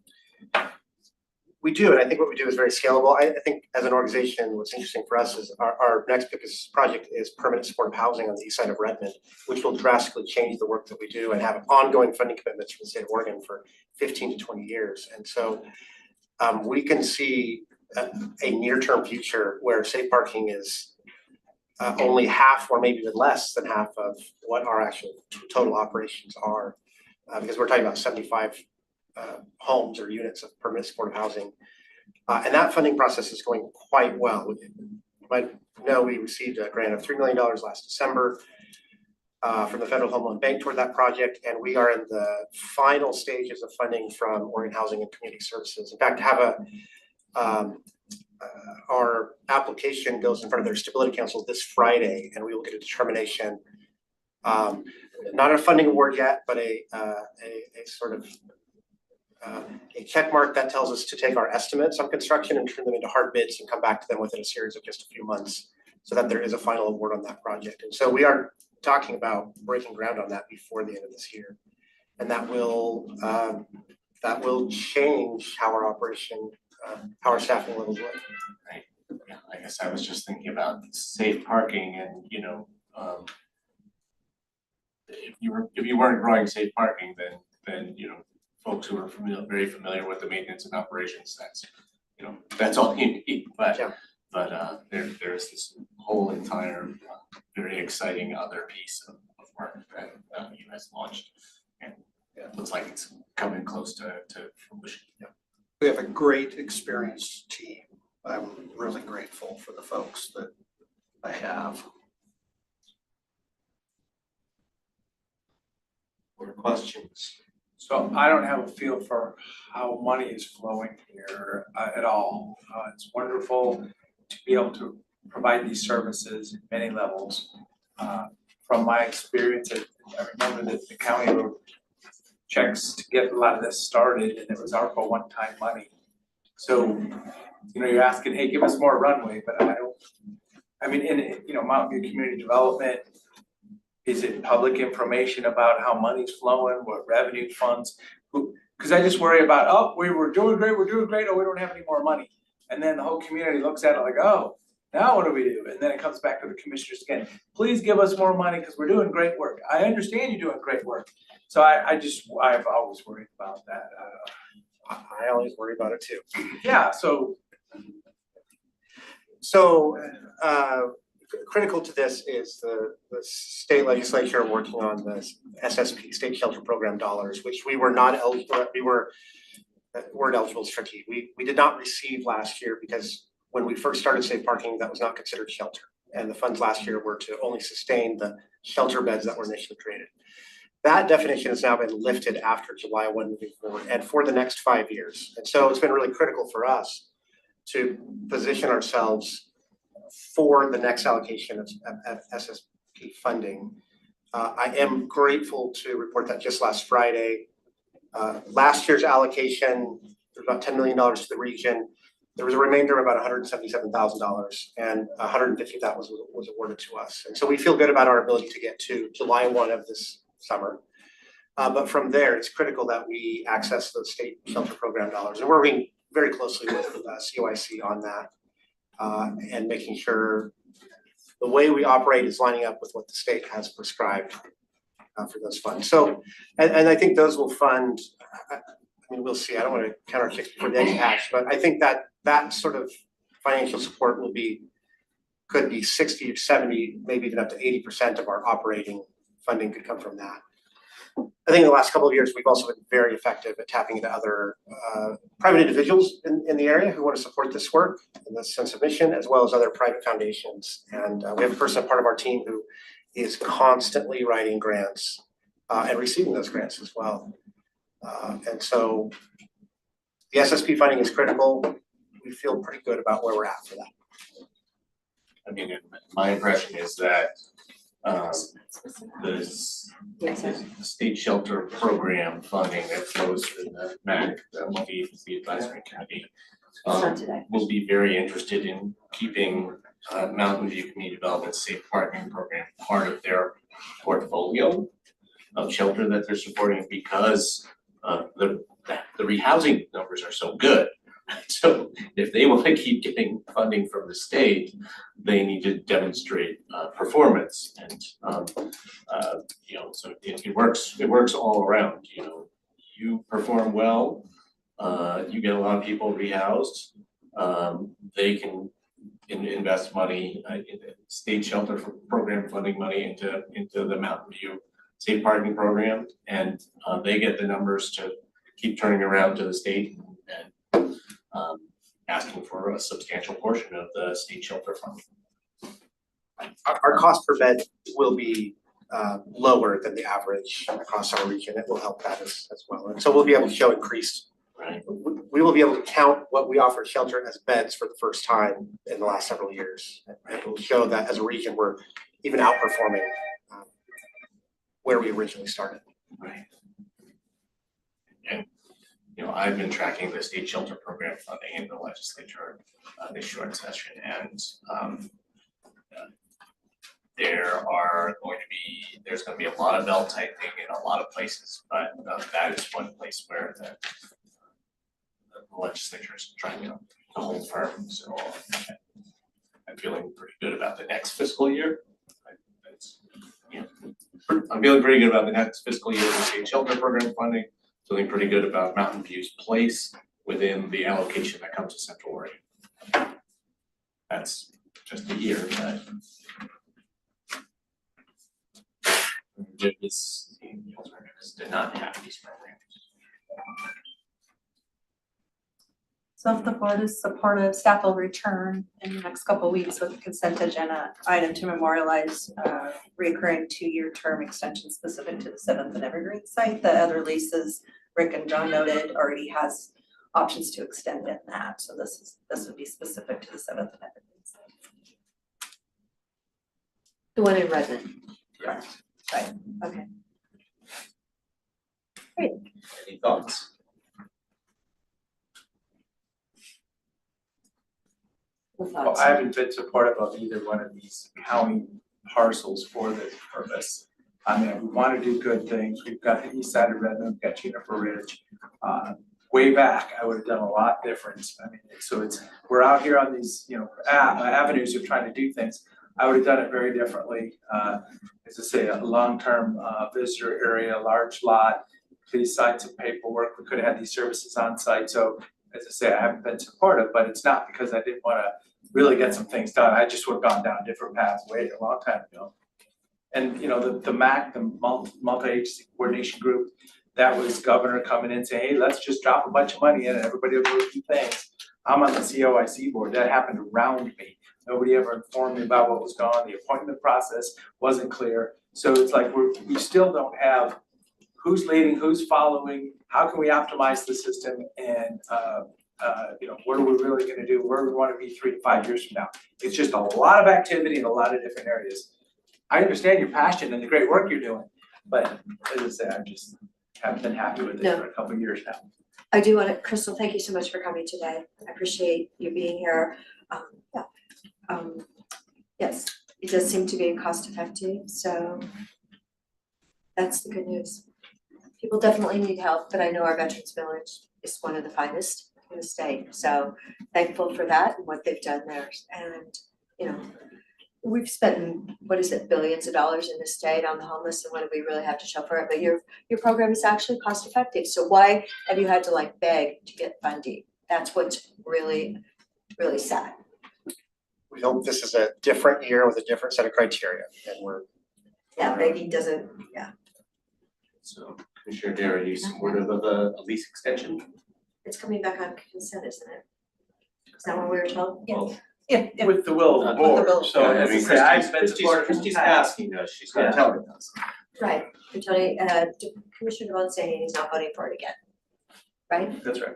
We do, and I think what we do is very scalable. I think as an organization, what's interesting for us is our next biggest project is permanent supportive housing on the east side of Redmond, which will drastically change the work that we do and have ongoing funding commitments from the state of Oregon for 15 to 20 years. And so we can see a near-term future where safe parking is only half or maybe even less than half of what our actual total operations are, because we're talking about 75 homes or units of permanent supportive housing. And that funding process is going quite well. But no, we received a grant of $3 million last December from the Federal Home Loan Bank toward that project. And we are in the final stages of funding from Oregon Housing and Community Services. In fact, our application goes in front of their Stability Council this Friday, and we will get a determination, not a funding award yet, but a sort of a check mark that tells us to take our estimates on construction and turn them into hard bids and come back to them within a series of just a few months so that there is a final award on that project. And so we are talking about breaking ground on that before the end of this year. And that will change how our operation, how our staffing levels look. Right. Yeah, I guess I was just thinking about safe parking and, you know, if you weren't growing safe parking, then you know, folks who are very familiar with the maintenance and operations, that's all you need. But there's this whole entire very exciting other piece of work that you guys launched, and it looks like it's coming close to fruition. Yeah. We have a great experienced team. I'm really grateful for the folks that I have. More questions? So I don't have a feel for how money is flowing here at all. It's wonderful to be able to provide these services in many levels. From my experience, I remember that the county wrote checks to get a lot of this started, and it was ARPA one-time money. So, you're asking, hey, give us more runway, but Mountain View Community Development, is it public information about how money's flowing, what revenue funds? Because I just worry about, oh, we're doing great, oh, we don't have any more money. And then the whole community looks at it like, oh, now what do we do? And then it comes back to the commissioners again, please give us more money because we're doing great work. I understand you're doing great work. So I've always worried about that. I always worry about it too. Yeah, critical to this is the state legislature working on the SSP, State Shelter Program dollars, which we were not eligible, word eligible is tricky. We did not receive last year because when we first started safe parking, that was not considered shelter. And the funds last year were to only sustain the shelter beds that were initially created. That definition has now been lifted after July 1 moving forward and for the next 5 years. And so it's been really critical for us to position ourselves for the next allocation of SSP funding. I am grateful to report that just last Friday, last year's allocation, there's about $10 million to the region. There was a remainder of about $177,000 and $150,000 was awarded to us. And so we feel good about our ability to get to July 1 of this summer. But from there, it's critical that we access those state shelter program dollars. And we're working very closely with COIC on that and making sure the way we operate is lining up with what the state has prescribed for those funds. So, and I think those will fund, we'll see. I don't want to count our chickens before the eggs hatch, but I think that sort of financial support could be 60 or 70, maybe even up to 80% of our operating funding could come from that. I think in the last couple of years, we've also been very effective at tapping into other private individuals in the area who want to support this work and this sense of mission, as well as other private foundations. And we have a person, part of our team, who is constantly writing grants and receiving those grants as well. And so the SSP funding is critical. We feel pretty good about where we're at for that. I mean, my impression is that the state shelter program funding that flows through the MAC, the advisory committee, will be very interested in keeping Mountain View Community Development Safe Parking Program part of their portfolio of shelter that they're supporting because the rehousing numbers are so good. So if they want to keep getting funding from the state, they need to demonstrate performance, and so it works all around. You perform well, you get a lot of people rehoused. They can invest money, state shelter program funding money into the Mountain View Safe Parking Program, and they get the numbers to keep turning around to the state and asking for a substantial portion of the state shelter funding. Our cost per bed will be lower than the average across our region. It will help that as well. And so we'll be able to show increased. Right. We will be able to count what we offer shelter as beds for the first time in the last several years. And it will show that as a region, we're even outperforming where we originally started. Right. And I've been tracking the state shelter program funding in the legislature this short session, and there's going to be a lot of belt tightening in a lot of places, but that is one place where the legislature is trying to hold firm. So I'm feeling pretty good about the next fiscal year. I'm feeling pretty good about the next fiscal year with state shelter program funding. Feeling pretty good about Mountain View's place within the allocation that comes to Central Oregon. That's just a year, but this alternatives did not have these programs. So if the board is supportive, staff will return in the next couple of weeks with a consent agenda item to memorialize recurring 2-year term extension specific to the 7th and Evergreen site. The other leases, Rick and John noted, already has options to extend in that. So this would be specific to the 7th and Evergreen site. The one in Redmond. Yeah. Right, okay. Any thoughts? What Well, thoughts? I haven't been supportive of either one of these county parcels for this purpose. I mean, we wanna do good things, we've got the east side of Redmond, we've got Juniper Ridge. Way back, I would have done a lot different, I mean, so it's, we're out here on these, you know, avenues of trying to do things. I would have done it very differently, as I say, a long-term visitor area, large lot. Please sign some paperwork, we could have had these services on site, so as I say, I haven't been supportive, but it's not because I didn't wanna really get some things done, I just would have gone down a different path way a long time ago. And you know, the MAC, the multi-agency coordination group, that was governor coming in saying, hey, let's just drop a bunch of money in and everybody will do a few things. I'm on the COIC board, that happened around me, nobody ever informed me about what was going on, the appointment process wasn't clear. So it's like we still don't have who's leading, who's following, how can we optimize the system, and you know, what are we really gonna do, where we wanna be 3 to 5 years from now. It's just a lot of activity in a lot of different areas. I understand your passion and the great work you're doing, but as I say, I just haven't been happy with it No. for a couple of years now. I do want to, Crystal, thank you so much for coming today. I appreciate you being here. Yeah. Yes, it does seem to be cost effective, so that's the good news. People definitely need help, but I know our Veterans Village is one of the finest in the state, so thankful for that and what they've done there. And, you know, we've spent, what is it, billions of dollars in the state on the homeless, and what do we really have to show for it? But your program is actually cost effective, so why have you had to like beg to get funding? That's what's really, really sad. We hope this is a different year with a different set of criteria, and we're. Yeah, begging doesn't, yeah, So Commissioner Dare, are you supportive of a lease extension? it's coming back on consent, isn't it? Is that what we were told? Well, Yeah, With the will of the board, so I as I mean, say, I've been supportive. Christie's asking us, she's not telling us. Right, you're telling, Commissioner Devon saying he's not voting for it again, right? That's right.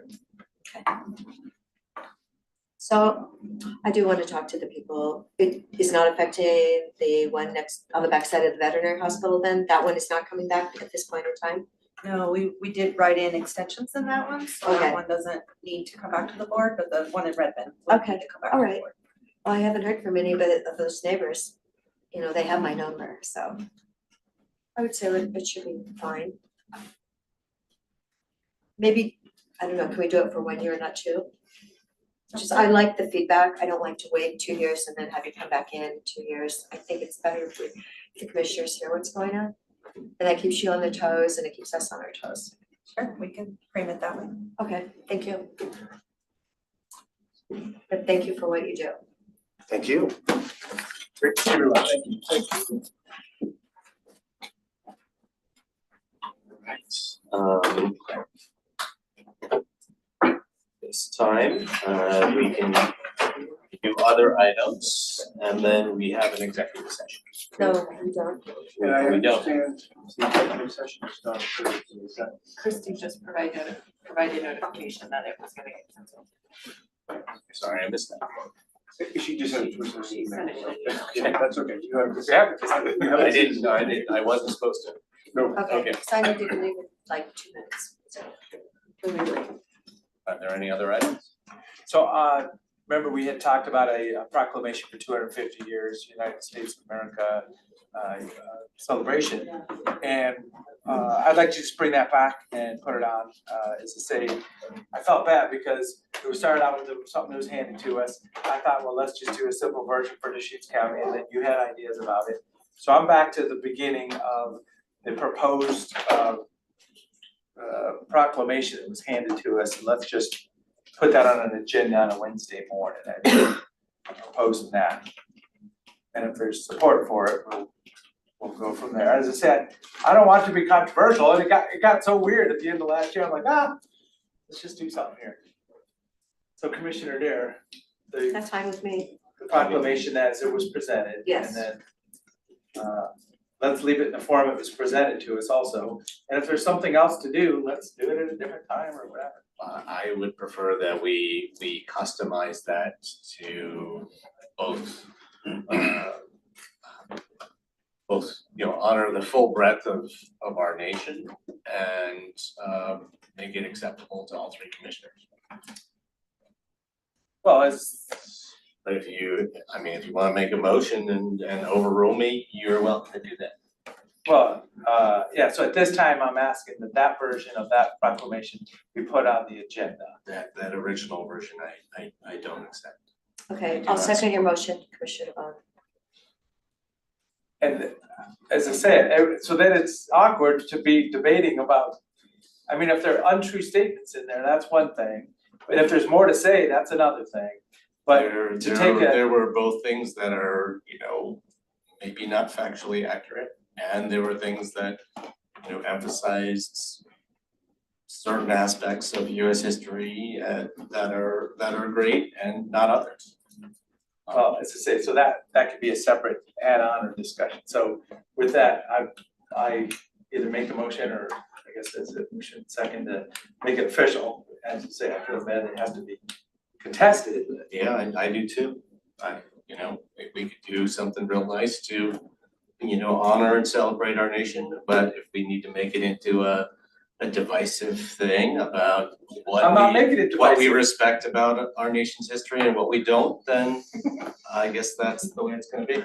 So I do want to talk to the people. It is not affecting the one next, on the backside of the veterinary hospital then? That one is not coming back at this point in time? no, we did write in extensions in that one, so Okay. that one doesn't need to come back to the board, but the one in Redmond would Okay, need to come back to all the right. board. Well, I haven't heard from any of those neighbors. You know, they have my number, so I would say it should be fine. Maybe, I don't know, can we do it for 1 year, not 2? Just, I like the feedback. I don't like to wait 2 years and then have you come back in 2 years. I think it's better if the commissioners hear what's going on. And that keeps you on their toes and it keeps us on our toes. Sure, we can frame it that way. Okay, thank you. But thank you for what you do. Thank you. Great to see everyone, thank you. This time, we can do other items, and then we have an executive session. No, we don't. And I We don't. understand the executive session is done for the consent. Christie just provided notification that it was gonna get canceled. Sorry, I missed that. She just said it was her She sent it in. Okay, that's okay, you have, if you have it. I didn't, no, I wasn't supposed to. No, Okay, so I need to leave in like 2 minutes, so. when we leave. Are there any other items? So, remember we had talked about a proclamation for 250 years, United States of America, celebration. And, I'd like to just bring that back and put it on, as to say, I felt bad because we started out with something that was handed to us. I thought, well, let's just do a simple version for Deschutes County, and then you had ideas about it. So I'm back to the beginning of the proposed, proclamation that was handed to us, and let's just put that on an agenda on a Wednesday morning. I'm proposing that. And if there's support for it, we'll go from there. As I said, I don't want it to be controversial, and it got so weird at the end of last year, I'm like, let's just do something here. So Commissioner Dare, the That's fine with me. proclamation as it was presented. Yes. And then, let's leave it in the form it was presented to us also. And if there's something else to do, let's do it at a different time or whatever. I would prefer that we customize that to both both, honor the full breadth of our nation and make it acceptable to all three commissioners. Well, it's, But if you wanna make a motion and overrule me, you're welcome to do that. well, yeah, so at this time, I'm asking that version of that proclamation be put on the agenda. That original version, I don't accept. Okay, I'll second your motion, Commissioner Devon. And as I said, so then it's awkward to be debating about, I mean, if there are untrue statements in there, that's one thing. But if there's more to say, that's another thing. But to take There were both things that are, maybe not factually accurate, and there were things that, emphasized certain aspects of US history that are great and not others. well, as I say, so that could be a separate add-on or discussion. So with that, I either make a motion or I guess that's a motion second to make it official. As you say, I feel bad it has to be contested. Yeah, I do too. If we could do something real nice to, honor and celebrate our nation, but if we need to make it into a divisive thing about I'm not making it what we divisive. respect about our nation's history and what we don't, then I guess that's the way it's gonna be.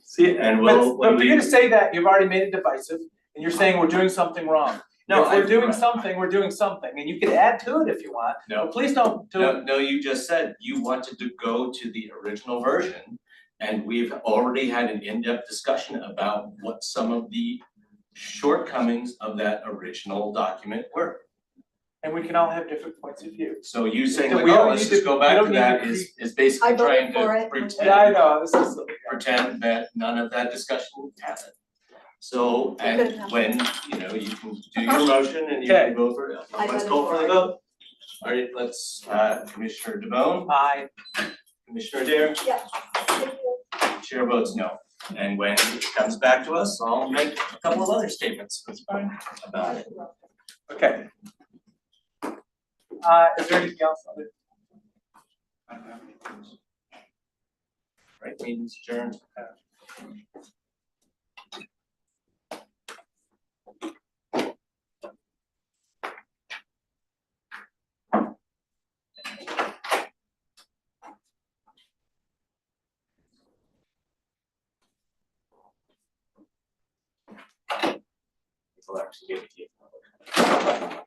See, And but for you to say that, you've already made it divisive and you're saying we're doing something wrong. No, If we're doing something, we're doing something, and you can add to it if you want, No. but please don't do it. No, you just said you wanted to go to the original version, and we've already had an in-depth discussion about what some of the shortcomings of that original document were. And we can all have different points of view. So you saying So like, we oh, don't let's need just to- go we back don't to need that to is basically I voted trying for to it. pretend. Yeah, I know, this is silly. Pretend that none of that discussion happened. So, and couldn't happen. when, you can do your motion and you Okay. can vote for it, I let's voted go for for the it. vote. Alright, let's, Commissioner DeBonne, Aye. Commissioner Dare, chair votes no. And when it comes back to us, I'll make a couple of other statements about it. Okay. Is there anything else on it? Right, meeting's adjourned. We'll actually get it to you.